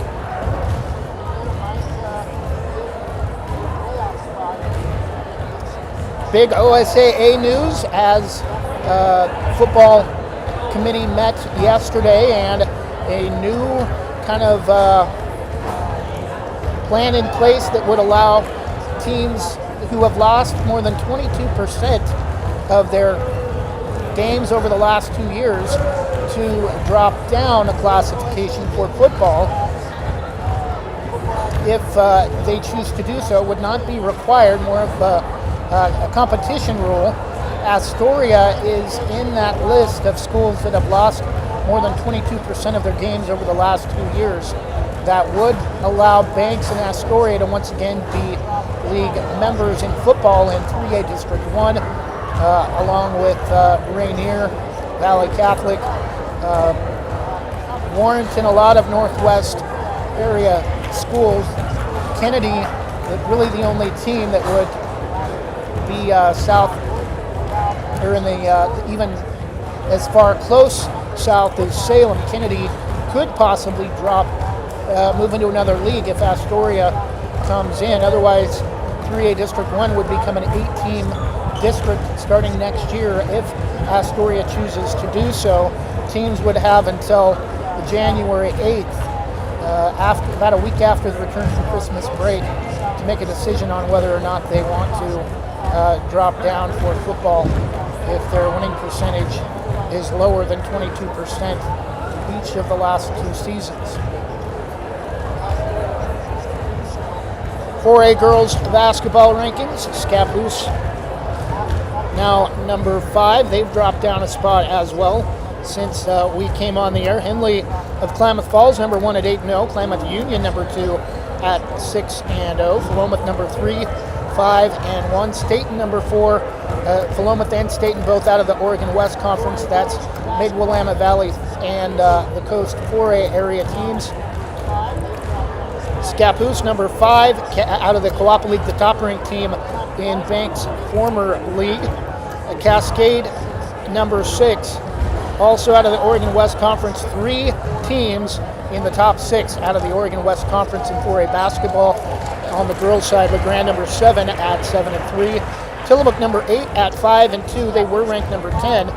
Big OSAA news as football committee met yesterday, and a new kind of plan in place that would allow teams who have lost more than 22% of their games over the last 2 years to drop down a classification for football. If they choose to do so, would not be required, more of a competition rule. Astoria is in that list of schools that have lost more than 22% of their games over the last 2 years. That would allow Banks and Astoria to once again be league members in football in 3A District 1, along with Rainier, Valley Catholic, Warrenton, a lot of Northwest area schools. Kennedy, really the only team that would be south or in the even as far close south as Salem. Kennedy could possibly drop, move into another league if Astoria comes in. Otherwise, 3A District 1 would become an 8-team district starting next year if Astoria chooses to do so. Teams would have until January 8th, about a week after the return from Christmas break, to make a decision on whether or not they want to drop down for football if their winning percentage is lower than 22% each of the last 2 seasons. 4A girls basketball rankings, Scappoose now number 5. They've dropped down a spot as well since we came on the air. Henley of Klamath Falls number 1 at 8-0. Klamath Union number 2 at 6-0. Philomath number 3, 5-1. Staten number 4. Philomath and Staten both out of the Oregon West Conference. That's Mid-Willamette Valley and the Coast 4A area teams. Scappoose number 5 out of the Co-op League, the top-ranked team in Banks' former league. Cascade number 6, also out of the Oregon West Conference. 3 teams in the top 6 out of the Oregon West Conference in 4A basketball. On the girls' side, LeGrand number 7 at 7-3. Tillamook number 8 at 5-2. They were ranked number 10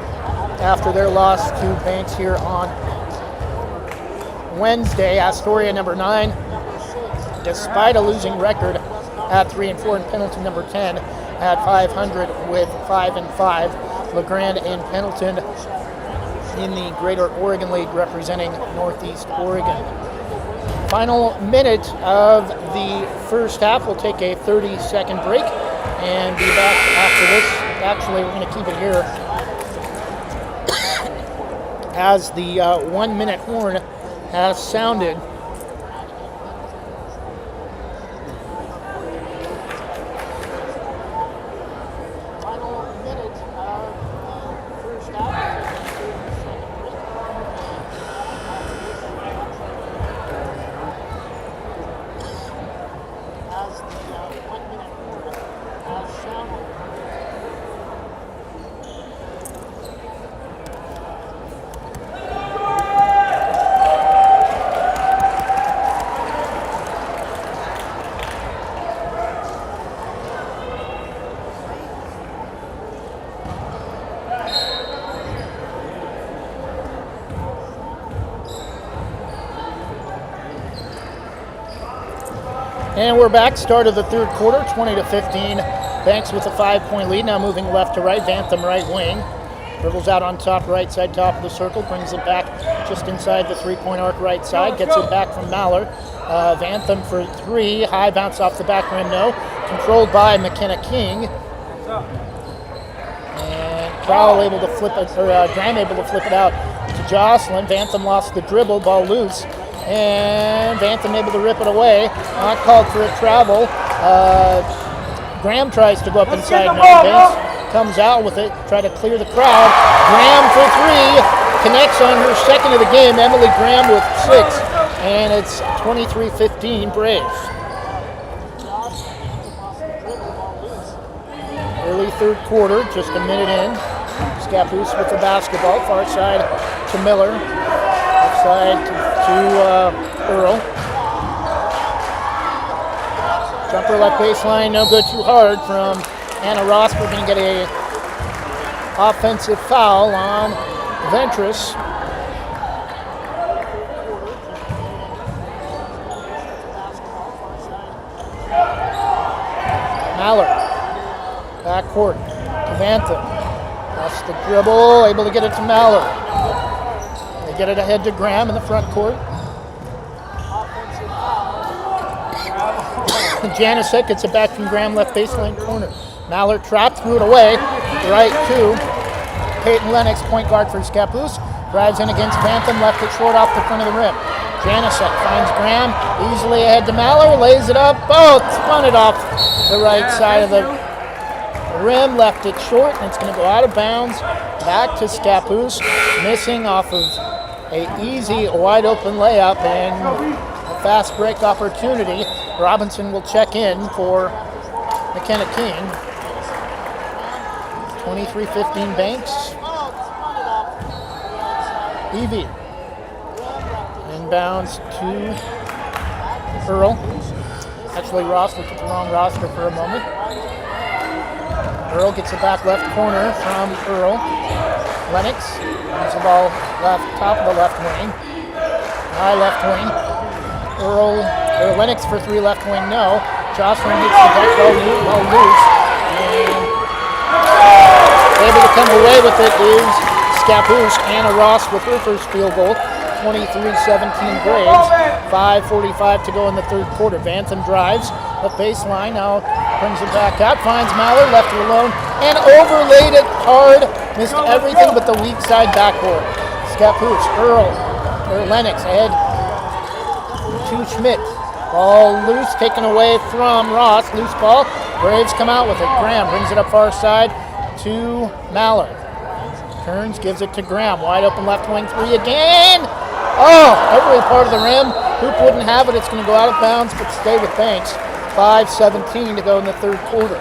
after their loss to Banks here on Wednesday. Astoria number 9, despite a losing record, at 3-4, and Pendleton number 10 at 500 with 5-5. LeGrand and Pendleton in the Greater Oregon League representing Northeast Oregon. Final minute of the first half. We'll take a 30-second break and be back after this. Actually, we're going to keep it here as the 1-minute horn has sounded. And we're back. Start of the third quarter, 20-15. Banks with a 5-point lead. Now moving left to right. Vantham right wing. Dribbles out on top, right side, top of the circle. Brings it back just inside the 3-point arc right side. Gets it back from Maller. Vantham for 3. High bounce off the back rim, no. Controlled by McKenna King. And Crowell able to flip it, or Graham able to flip it out to Jocelyn. Vantham lost the dribble, ball loose. And Vantham able to rip it away. Not called for a travel. Graham tries to go up inside now. Banks comes out with it, try to clear the crowd. Graham for 3. Connects on her second of the game. Emily Graham with 6. And it's 23-15 Braves. Early third quarter, just a minute in. Scappoose with the basketball. Far side to Miller. Left side to Earl. Jumper left baseline, no good, too hard from Anna Ross. We're going to get a offensive foul on Ventris. Maller, backcourt to Vantham. Lost the dribble, able to get it to Maller. They get it ahead to Graham in the front court. Janicek gets it back from Graham, left baseline corner. Maller trapped, threw it away. Right to Peyton Lennox, point guard for Scappoose. Drives in against Vantham, left it short off the front of the rim. Janicek finds Graham, easily ahead to Maller, lays it up. Oh, spun it off the right side of the rim, left it short, and it's going to go out of bounds. Back to Scappoose, missing off of an easy, wide open layup and a fast break opportunity. Robinson will check in for McKenna King. 23-15 Banks. Evie. Inbounds to Earl. Actually, Ross looked at the wrong roster for a moment. Earl gets it back left corner from Earl. Lennox brings the ball left, top of the left wing. High left wing. Earl, or Lennox for three left wing, no. Jocelyn gets the deck ball loose. And able to come away with it is Scappoose. Anna Ross with her first field goal. 23-17 Braves. 5:45 to go in the third quarter. Vantham drives up baseline. Now brings it back out. Finds Mallard. Left her alone. And overlaid it hard. Missed everything but the weak side backboard. Scappoose. Earl. Or Lennox ahead to Schmidt. Ball loose. Taken away from Ross. Loose ball. Braves come out with it. Graham brings it up far side to Mallard. Turns. Gives it to Graham. Wide open left wing three again. Oh, every part of the rim. Hoop wouldn't have it. It's going to go out of bounds, but stay with Banks. 5:17 to go in the third quarter.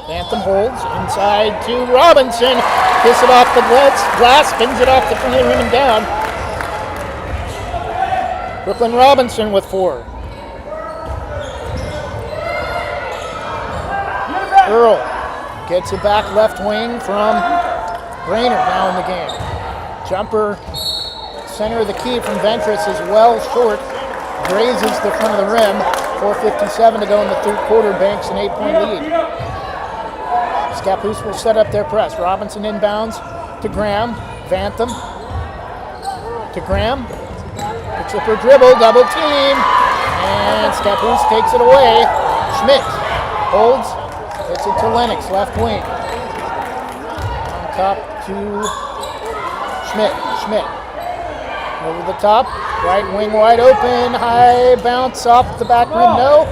Anthem holds inside to Robinson. Kiss it off the glass, spins it off the front of the rim and down. Brooklyn Robinson with 4. Earl gets it back left wing from Brainerd now in the game. Jumper, center of the key from Ventris is well short. Grazes the front of the rim. 4:57 to go in the third quarter. Banks an 8-point lead. Scappoose will set up their press. Robinson inbounds to Graham. Vantham to Graham. Picks up her dribble, double team, and Scappoose takes it away. Schmidt holds, gets it to Lennox, left wing. On top to Schmidt. Schmidt over the top, right wing wide open, high bounce off the back rim, no.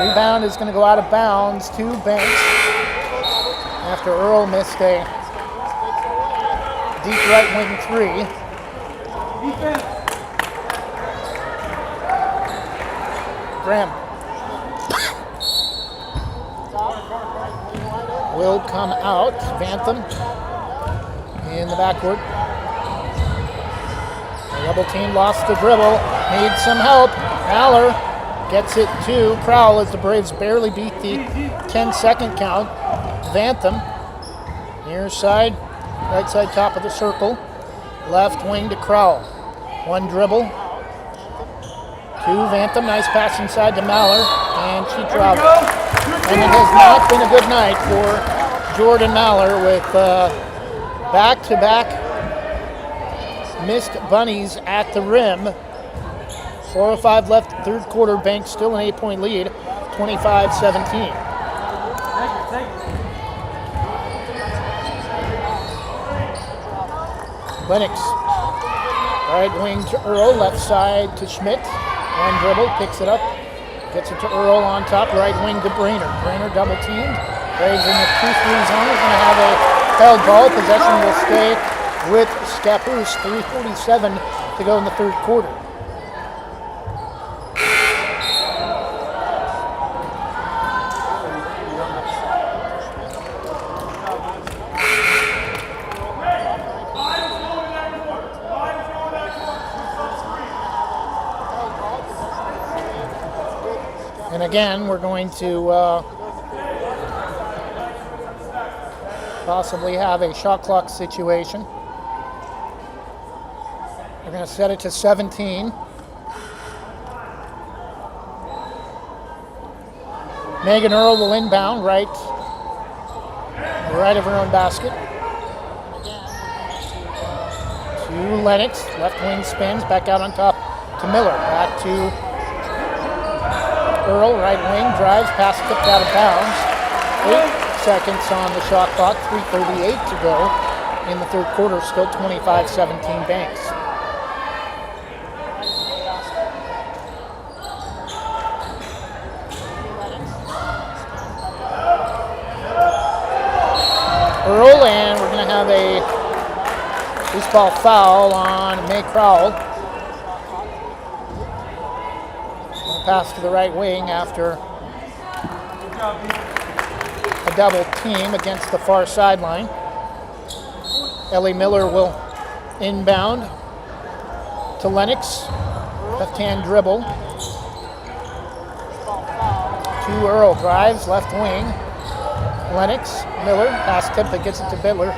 Rebound is going to go out of bounds to Banks after Earl missed a deep right wing three. Graham will come out. Vantham in the backcourt. The double team lost the dribble. Needs some help. Aller gets it to Crowell as the Braves barely beat the 10-second count. Vantham near side, right side top of the circle. Left wing to Crowell. One dribble. To Vantham, nice pass inside to Mallard, and she traveled. And it has not been a good night for Jordan Mallard with back-to-back missed bunnies at the rim. 4:05 left, third quarter. Banks still an 8-point lead, 25-17. Lennox, right wing to Earl, left side to Schmidt. One dribble, picks it up, gets it to Earl on top, right wing to Brainerd. Brainerd double teamed. Braves in the 2-3 zone. Is going to have a held ball. Possession will stay with Scappoose. 3:47 to go in the third quarter. And again, we're going to possibly have a shot clock situation. We're going to set it to 17. Megan Earl will inbound right of her own basket. To Lennox, left wing spins, back out on top to Miller. Back to Earl, right wing, drives, pass tipped out of bounds. 8 seconds on the shot clock, 3:38 to go in the third quarter, still 25-17 Banks. Earl, and we're going to have a ball foul on May Crowell. Pass to the right wing after a double team against the far sideline. Ellie Miller will inbound to Lennox. Left-hand dribble. To Earl, drives, left wing. Lennox, Miller, pass tip that gets it to Bittler.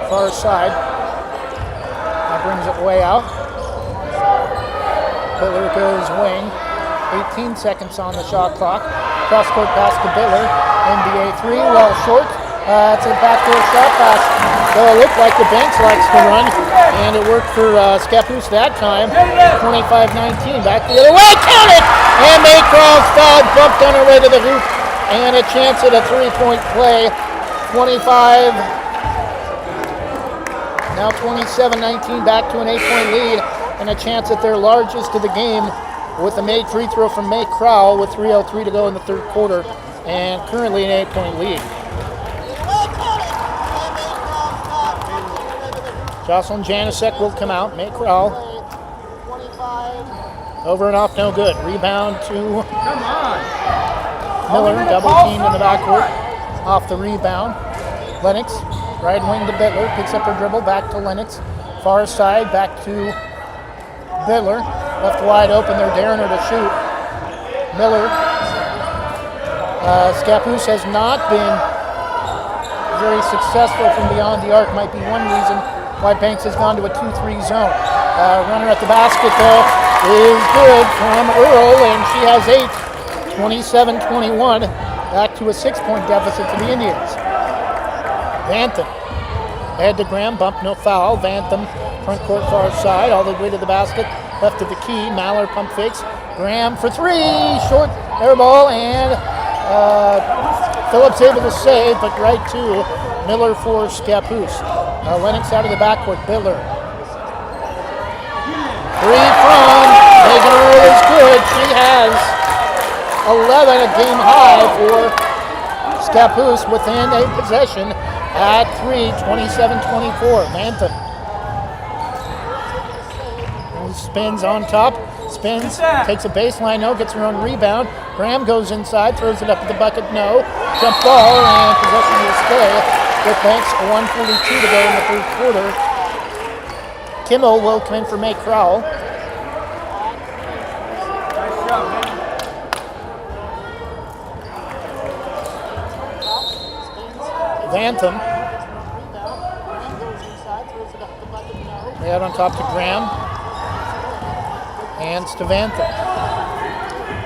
Far side. That brings it way out. Bittler goes wing. 18 seconds on the shot clock. Cross-court pass to Bittler. NBA 3, well short. It's a backdoor shot pass. So it looked like the Banks likes to run, and it worked for Scappoose that time. 25-19, back the other way, count it! And May Crowell's fouled, bumped on her way to the hoop, and a chance at a three-point play. 25, now 27-19, back to an 8-point lead, and a chance at their largest of the game with a made free throw from May Crowell with 3:03 to go in the third quarter, and currently an 8-point lead. Jocelyn Janicek will come out. May Crowell. Over and off, no good. Rebound to Miller. Double teamed in the backcourt. Off the rebound. Lennox. Right wing to Bittler. Picks up her dribble. Back to Lennox. Far side. Back to Bittler. Left wide open. They're daring her to shoot. Miller. Scappoose has not been very successful from beyond the arc. Might be one reason why Banks has gone to a 2-3 zone. Runner at the basket, though, is good from Earl, and she has 8. 27-21. Back to a 6-point deficit to the Indians. Vantham. Head to Graham. Bump, no foul. Vantham, front court far side, all the way to the basket. Left of the key. Mallard pump fakes. Graham for 3. Short air ball, and Phillips able to save, but right to Miller for Scappoose. Lennox out of the backcourt. Bittler. 3 from Megan Earl is good. She has 11, a game high for Scappoose within a possession at 3, 27-24. Vantham. Spins on top. Spins, takes a baseline, no, gets her own rebound. Graham goes inside, throws it up at the bucket, no. Jump ball, and possession will stay with Banks. 1:42 to go in the third quarter. Kimmel will come in for May Crowell. Vantham. Way out on top to Graham. Hands to Vantham.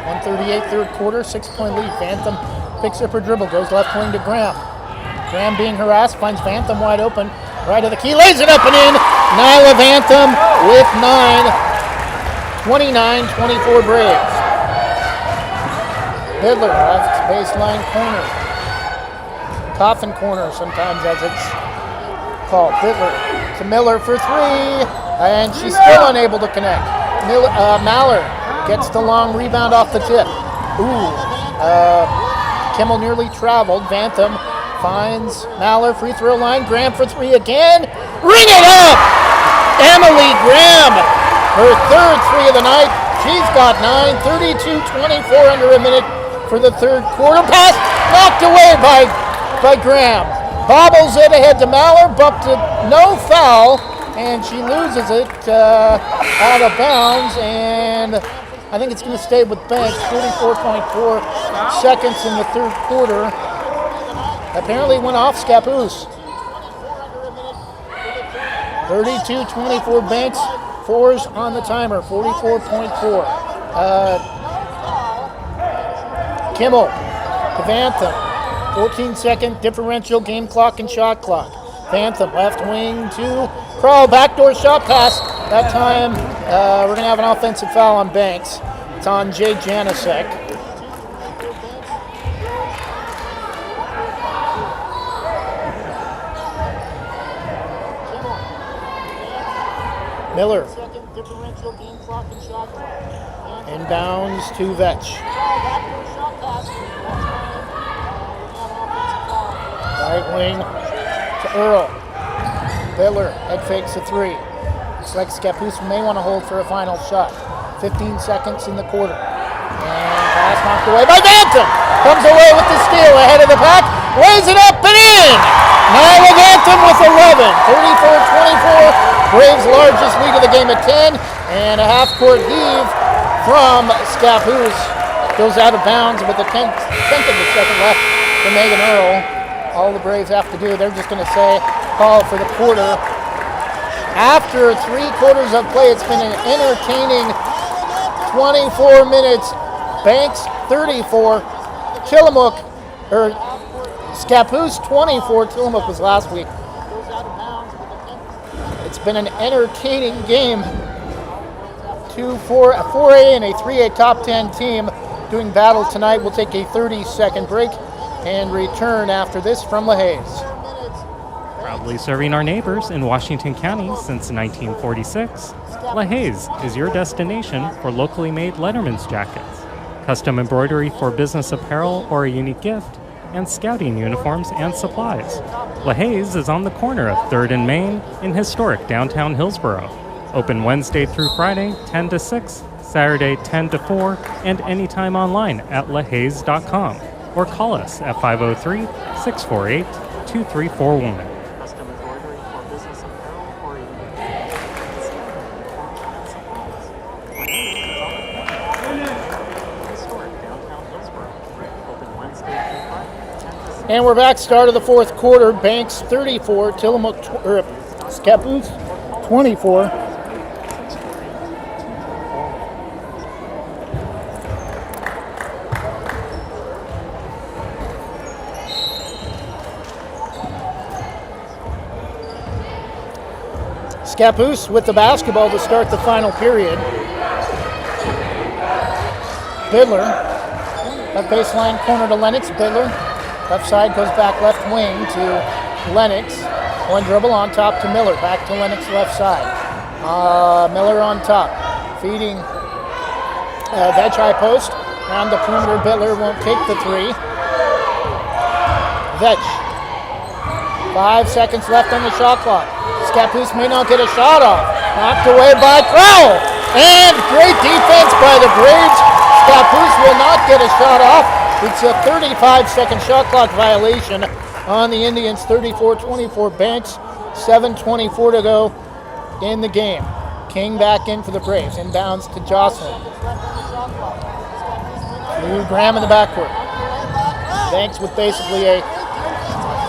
1:38 third quarter, 6-point lead. Vantham picks up her dribble, goes left wing to Graham. Graham being harassed, finds Vantham wide open. Right of the key, lays it up and in. Nyla Vantham with 9. 29-24 Braves. Bittler, left baseline corner. Coffin corner sometimes as it's called. Bittler to Miller for 3, and she's still unable to connect. Mallard gets the long rebound off the tip. Kimmel nearly traveled. Vantham finds Mallard, free throw line. Graham for 3 again. Ring it up! Emily Graham, her third 3 of the night. She's got 9. 32-24 under a minute for the third quarter. Pass knocked away by Graham. Bobbles it ahead to Mallard, bumped it, no foul, and she loses it out of bounds, and I think it's going to stay with Banks. 34.4 seconds in the third quarter. Apparently went off Scappoose. 32-24 Banks. 4s on the timer. 44.4. Kimmel to Vantham. 14-second differential game clock and shot clock. Vantham left wing to Crowell. Backdoor shot pass. That time we're going to have an offensive foul on Banks. It's on Jay Janicek. Miller. Inbounds to Vetch. Right wing to Earl. Bittler head fakes a three. Looks like Scappoose may want to hold for a final shot. 15 seconds in the quarter. And pass knocked away by Bantam. Comes away with the steal ahead of the pack. Lays it up and in. Nyla Bantam with 11. 34-24. Braves' largest lead of the game at 10. And a half-court heave from Scappoose. Goes out of bounds with a tenth of a second left for Megan Earl. All the Braves have to do, they're just going to say call for the quarter. After 3 quarters of play, it's been an entertaining 24 minutes. Banks 34, Scappoose 24. Tillamook was last week. It's been an entertaining game. 4A and a 3A top 10 team doing battle tonight. We'll take a 30-second break and return after this from LaHaye.
Proudly serving our neighbors in Washington County since 1946, LaHaye is your destination for locally made Letterman's jackets, custom embroidery for business apparel or a unique gift, and scouting uniforms and supplies. LaHaye is on the corner of 3rd and Main in historic downtown Hillsboro. Open Wednesday through Friday, 10 to 6, Saturday, 10 to 4, and anytime online at lahays.com, or call us at 503-648-2341.
And we're back, start of the fourth quarter. Banks 34, Scappoose 24. Scappoose with the basketball to start the final period. Bittler, left baseline corner to Lennox. Bittler, left side goes back left wing to Lennox. One dribble on top to Miller. Back to Lennox left side. Miller on top. Feeding Vetch high post. Around the perimeter. Bittler won't take the three. Vetch. 5 seconds left on the shot clock. Scappoose may not get a shot off. Knocked away by Crowell. And great defense by the Braves. Scappoose will not get a shot off. It's a 35-second shot clock violation on the Indians. 34-24 Banks. 7:24 to go in the game. King back in for the Braves. Inbounds to Jocelyn. To Graham in the backcourt. Banks with basically a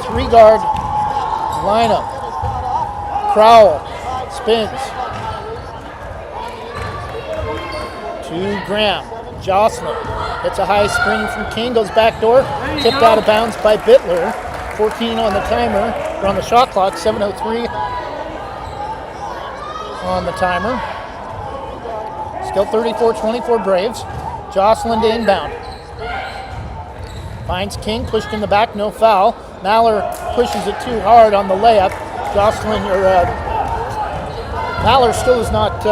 3-guard lineup. Crowell spins. To Graham. Jocelyn hits a high screen from King, goes back door, tipped out of bounds by Bittler. 14 on the timer, or on the shot clock, 7:03 on the timer. Still 34-24 Braves. Jocelyn to inbound. Finds King, pushed in the back, no foul. Maller pushes it too hard on the layup. Maller still is not,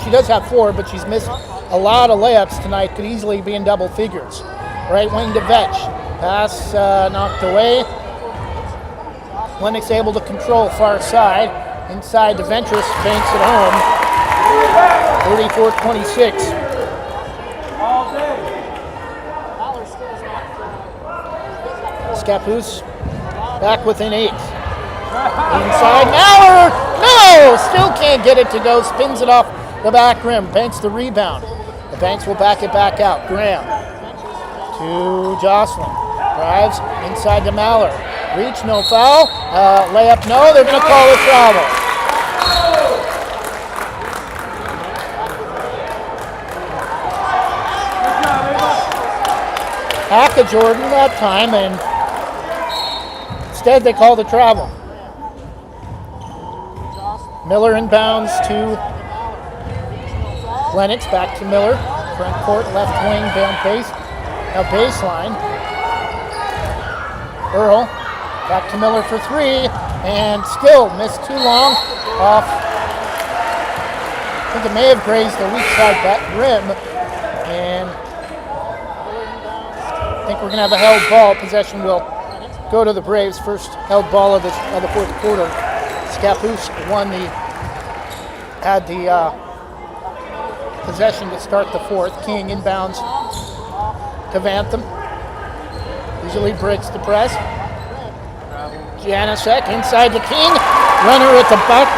she does have 4, but she's missed a lot of layups tonight, could easily be in double figures. Right wing to Vetch. Pass knocked away. Lennox able to control far side. Inside to Ventress, banks it home. 34-26. Scappoose back within 8. Inside, Maller! No! Still can't get it to go. Spins it off the back rim. Banks the rebound. The Banks will back it back out. Graham to Jocelyn. Drives inside to Maller. Reach, no foul. Layup, no. They're going to call a travel. Haka Jordan that time, and instead they call the travel. Miller inbounds to Lennox, back to Miller. Front court, left wing, down base. Now baseline. Earl, back to Miller for 3, and still missed too long off. I think it may have grazed the weak side back rim, and I think we're going to have a held ball. Possession will go to the Braves. First held ball of the fourth quarter. Scappoose had the possession to start the fourth. King inbounds to Vantham. Usually breaks the press. Janasek inside the King. Runner at the buck.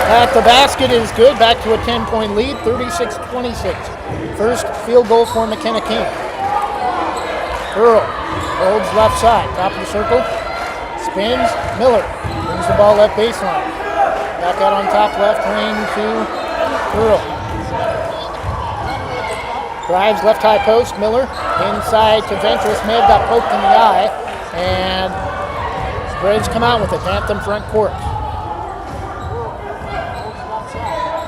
At the basket is good. Back to a 10-point lead, 36-26. First field goal for McKenna King. Earl holds left side, top of the circle. Spins. Miller brings the ball left baseline. Back out on top left wing to Earl. Drives left high post. Miller inside to Ventress. May have got poked in the eye. And Braves come out with it. Vantham front court.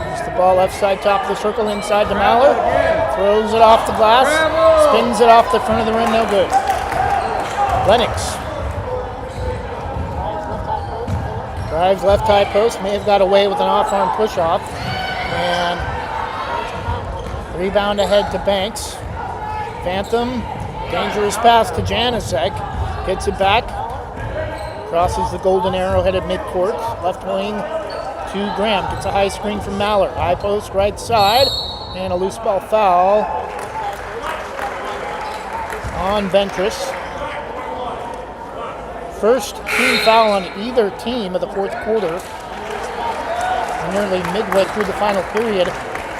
Moves the ball left side, top of the circle, inside to Mallard. Throws it off the glass. Spins it off the front of the rim, no good. Lennox. Drives left high post. May have got away with an off-arm push-off. And rebound ahead to Banks. Vantham. Dangerous pass to Janasek. Gets it back. Crosses the golden arrow headed midcourt. Left wing to Graham. Gets a high screen from Mallard. High post right side. And a loose ball foul on Ventress. First team foul on either team of the fourth quarter. Nearly midway through the final period.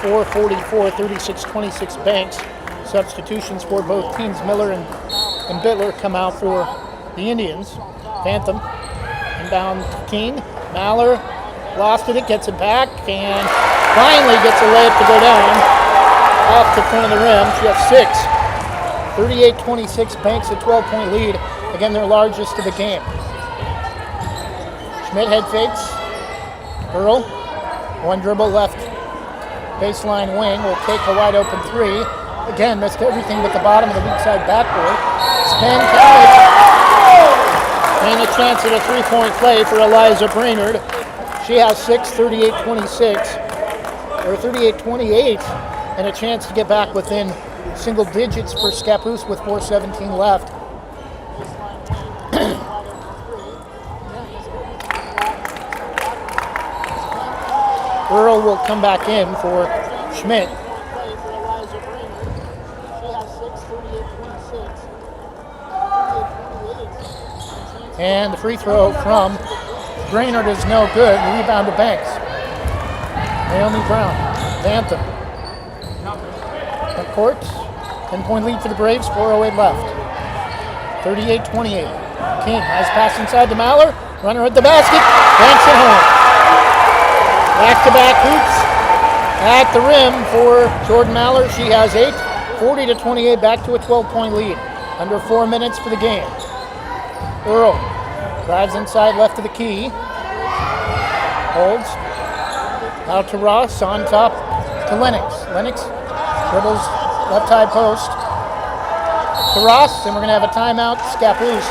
4:44, 36-26 Banks. Substitutions for both teams. Miller and Bittler come out for the Indians. Vantham inbound to King. Mallard lost it, gets it back, and finally gets a layup to go down off the front of the rim. She has 6. 38-26 Banks, a 12-point lead. Again, their largest of the game. Schmidt head fakes. Earl, one dribble left baseline wing, will take a wide open three. Again, missed everything but the bottom of the weak side backboard. Spin counted. And a chance at a three-point play for Eliza Brainerd. She has 6, 38-26, or 38-28, and a chance to get back within single digits for Scappoose with 4:17 left. Earl will come back in for Schmidt. And the free throw from Brainerd is no good. Rebound to Banks. Naomi Brown. Vantham. Front court. 10-point lead for the Braves. 4:08 left. 38-28. King has pass inside to Mallard. Runner at the basket. Banks it home. Back-to-back hoops at the rim for Jordan Mallard. She has 8. 40-28. Back to a 12-point lead. Under 4 minutes for the game. Earl drives inside left of the key. Holds. Out to Ross. On top to Lennox. Lennox dribbles left high post to Ross. And we're going to have a timeout. Scappoose.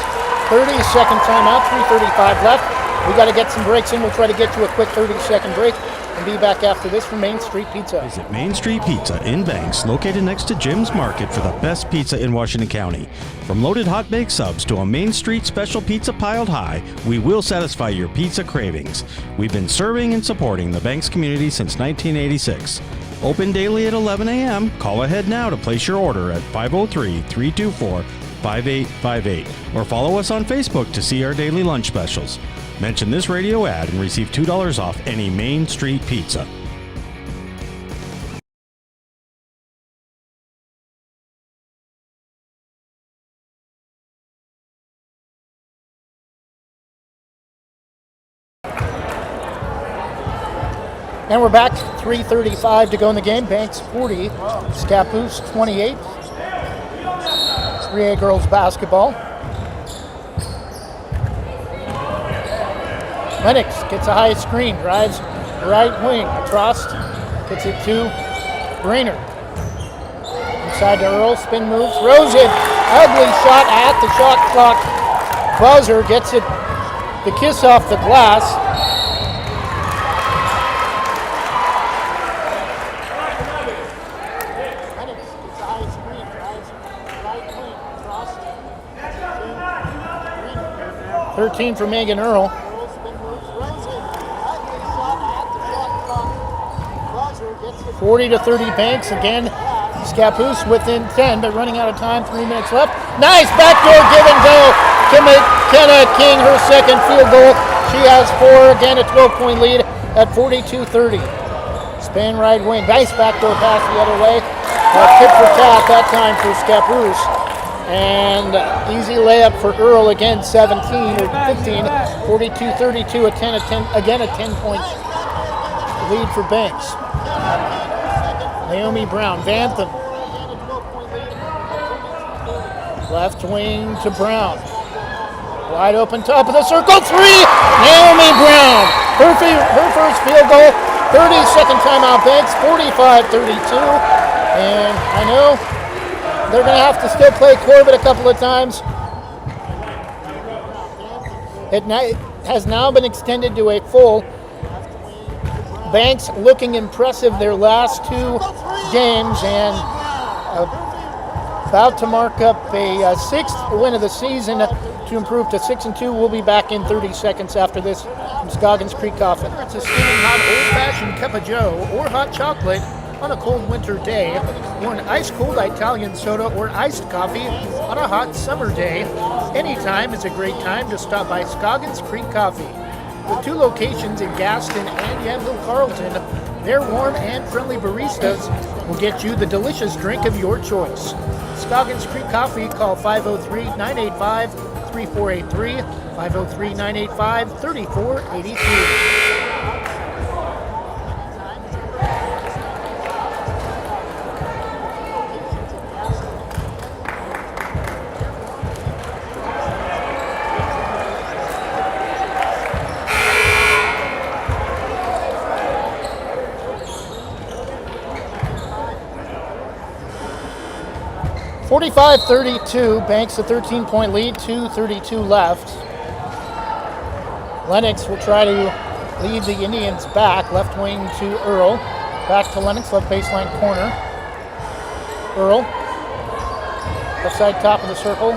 30-second timeout. 3:35 left. We got to get some breaks in. We'll try to get to a quick 30-second break and be back after this from Main Street Pizza.
Visit Main Street Pizza in Banks, located next to Jim's Market, for the best pizza in Washington County. From loaded hot baked subs to a Main Street special pizza piled high, we will satisfy your pizza cravings. We've been serving and supporting the Banks community since 1986. Open daily at 11 a.m. Call ahead now to place your order at 503-324-5858 or follow us on Facebook to see our daily lunch specials. Mention this radio ad and receive $2 off any Main Street pizza.
And we're back. 3:35 to go in the game. Banks 40, Scappoose 28. 3A girls basketball. Lennox gets a high screen, drives right wing. Trost gets it to Brainerd. Inside to Earl, spin move, throws it. Ugly shot at the shot clock buzzer. Gets it the kiss off the glass. Lennox gets a high screen, drives right wing. Trost to Brainerd. 13 for Megan Earl. 40-30 Banks. Again, Scappoose within 10, but running out of time. 3 minutes left. Nice backdoor give and go to McKenna King, her second field goal. She has 4. Again, a 12-point lead at 42-30. Spin right wing. Nice backdoor pass the other way. Tip for tat that time for Scappoose. And easy layup for Earl, again 17 or 15, 42-32, again a 10-point lead for Banks. Naomi Brown, Vantham. Left wing to Brown. Wide open top of the circle, 3! Naomi Brown, her first field goal, 30-second timeout Banks, 45-32. And I know they're going to have to still play Corbett a couple of times. It has now been extended to a full. Banks looking impressive their last 2 games and about to mark up a 6th win of the season to improve to 6-2. We'll be back in 30 seconds after this from Scoggins Creek Coffee. It's a steaming hot old-fashioned cup of joe or hot chocolate on a cold winter day, or an ice-cold Italian soda or iced coffee on a hot summer day. Anytime is a great time to stop by Scoggins Creek Coffee. With 2 locations in Gaston and Yamhill Carlton, their warm and friendly baristas will get you the delicious drink of your choice. Scoggins Creek Coffee, call 503-985-3483, 503-985-3483. 45-32, Banks a 13-point lead, 2:32 left. Lennox will try to lead the Indians back, left wing to Earl. Back to Lennox, left baseline corner. Earl, left side top of the circle.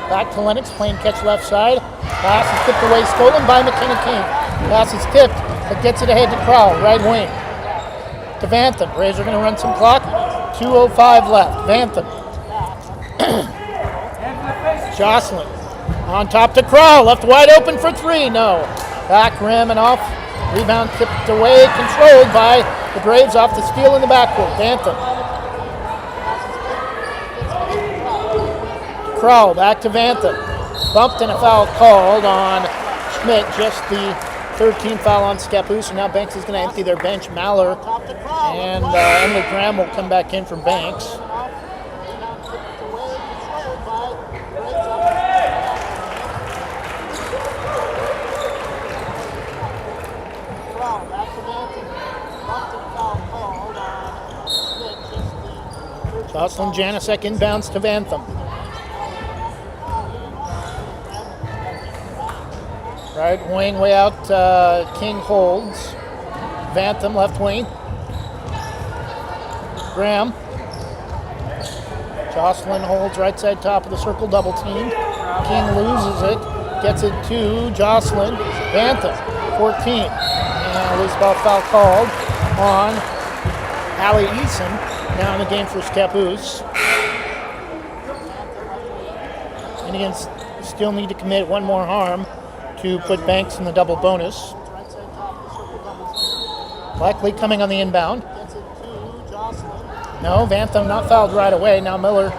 Back to Lennox, playing catch left side. Pass is tipped away, stolen by McKenna King. Pass is tipped, but gets it ahead to Crowell, right wing. To Vantham, Braves are going to run some clock. 2:05 left, Vantham. Jocelyn on top to Crowell, left wide open for 3, no. Back rim and off, rebound tipped away, controlled by the Braves off the steal in the backcourt. Vantham. Crowell back to Vantham. Bumped and a foul called on Schmidt, just the 13th foul on Scappoose, and now Banks is going to empty their bench. Maller and Emily Graham will come back in for Banks. Jocelyn Janicek inbounds to Vantham. Right wing way out, King holds. Vantham left wing. Graham. Jocelyn holds right side top of the circle, double teamed. King loses it, gets it to Jocelyn. Vantham, 14. And loose ball foul called on Allie Eason. Now in the game for Scappoose. Indians still need to commit one more harm to put Banks in the double bonus. Likely coming on the inbound. No, Vantham not fouled right away. Now Miller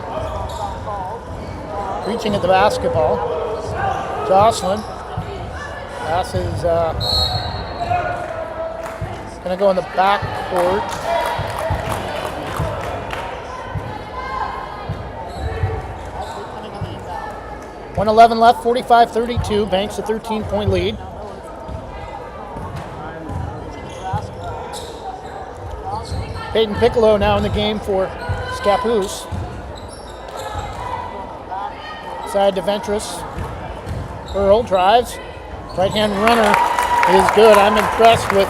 reaching at the basketball. Jocelyn. Pass is going to go in the backcourt. .111 left, 45-32. Banks a 13-point lead. Peyton Piccolo now in the game for Scappoose. Side to Ventress. Earl drives. Right-hand runner is good. I'm impressed with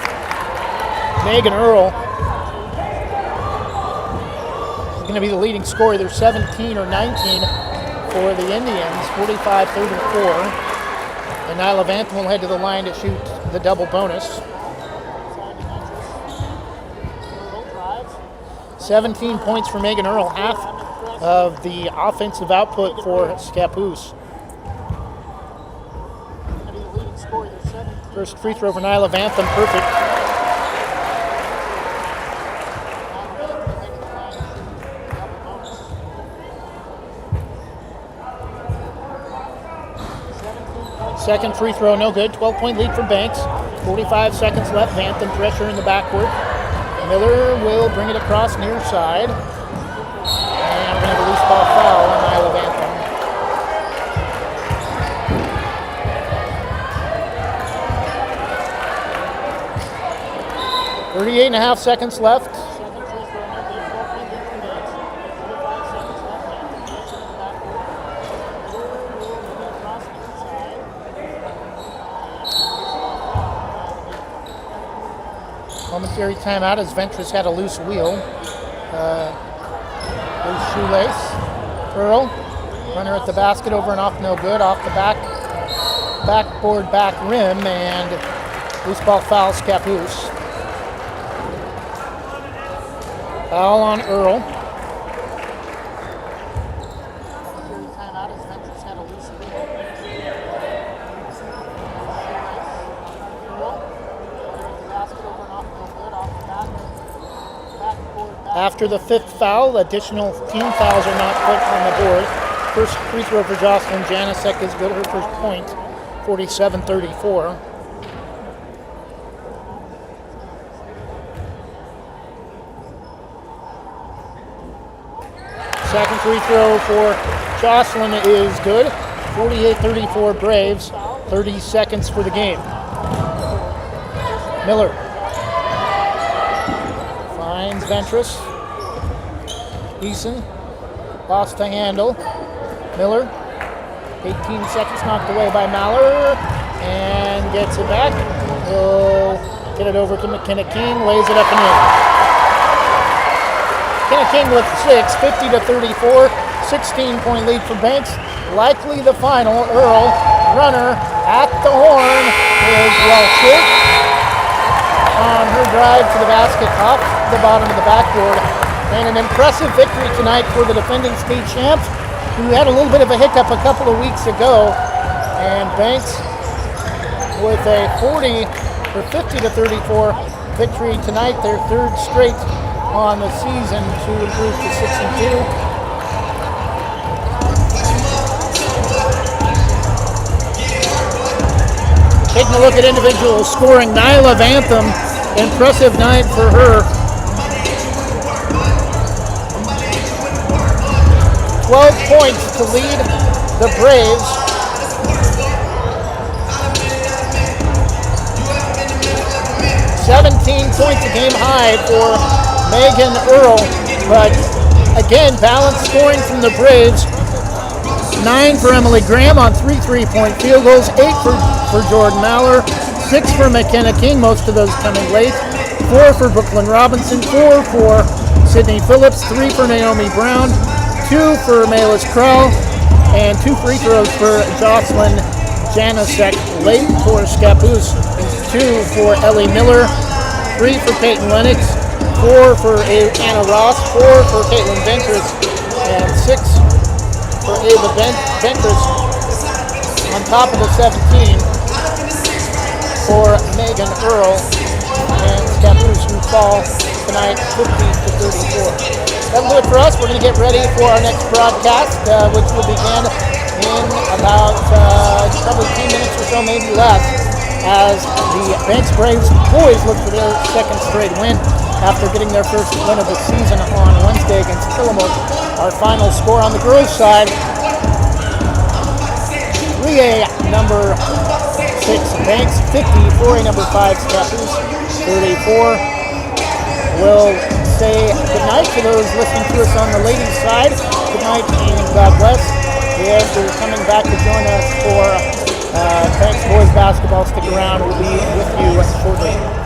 Megan Earl. She's going to be the leading scorer. They're 17 or 19 for the Indians, 45-34. And Nyla Vantham will head to the line to shoot the double bonus. 17 points for Megan Earl, half of the offensive output for Scappoose. First free throw for Nyla Vantham, perfect. Second free throw, no good. 12-point lead for Banks. 45 seconds left. Vantham pressure in the backcourt. Miller will bring it across near side. And we're going to have a loose ball foul on Nyla Vantham. .38 and a half seconds left. Momentary timeout as Ventress had a loose wheel. Loose shoelace. Earl, runner at the basket, over and off, no good. Off the backboard, back rim, and loose ball foul, Scappoose. Foul on Earl. Timeout as Ventress had a loose wheel. After the fifth foul, additional team fouls are not put on the board. First free throw for Jocelyn Janicek is good, her first point, 47-34. Second free throw for Jocelyn is good, 48-34 Braves, 30 seconds for the game. Miller finds Ventress. Eason lost to handle. Miller, 18 seconds knocked away by Maller, and gets it back. He'll get it over to McKenna King, lays it up and in. McKenna King with 6, 50-34, 16-point lead for Banks. Likely the final. Earl, runner at the horn, is well short on her drive to the basket off the bottom of the backboard. And an impressive victory tonight for the defending state champs, who had a little bit of a hiccup a couple of weeks ago. And Banks with a 50-34 victory tonight, their third straight on the season to improve to 6-2. Taking a look at individual scoring, Nyla Vantham, impressive night for her. 12 points to lead the Braves. $17 points a game high for Megan Earl, but again, balanced scoring from the Braves. 9 for Emily Graham on 3 3-point field goals, 8 for Jordan Maller, 6 for McKenna King, most of those coming late, 4 for Brooklyn Robinson, 4 for Sydney Phillips, 3 for Naomi Brown, 2 for Malis Krell, and 2 free throws for Jocelyn Janicek, late for Scappoose, 2 for Ellie Miller, 3 for Peyton Lennox, 4 for Anna Ross, 4 for Caitlin Ventress, and 6 for Ava Ventress on top of the 17 for Megan Earl and Scappoose, who fall tonight 50-34. That'll do it for us. We're going to get ready for our next broadcast, which will begin in about probably 10 minutes or so, maybe less, as the Banks Braves boys look for their second straight win after getting their first win of the season on Wednesday against Tillamook. Our final score on the girls' side, 3A number 6 Banks, 50, 4A number 5 Scappoose, 34. We'll say goodnight to those listening to us on the ladies' side. Good night and God bless. If you're coming back to join us for Banks boys basketball, stick around. We'll be with you shortly.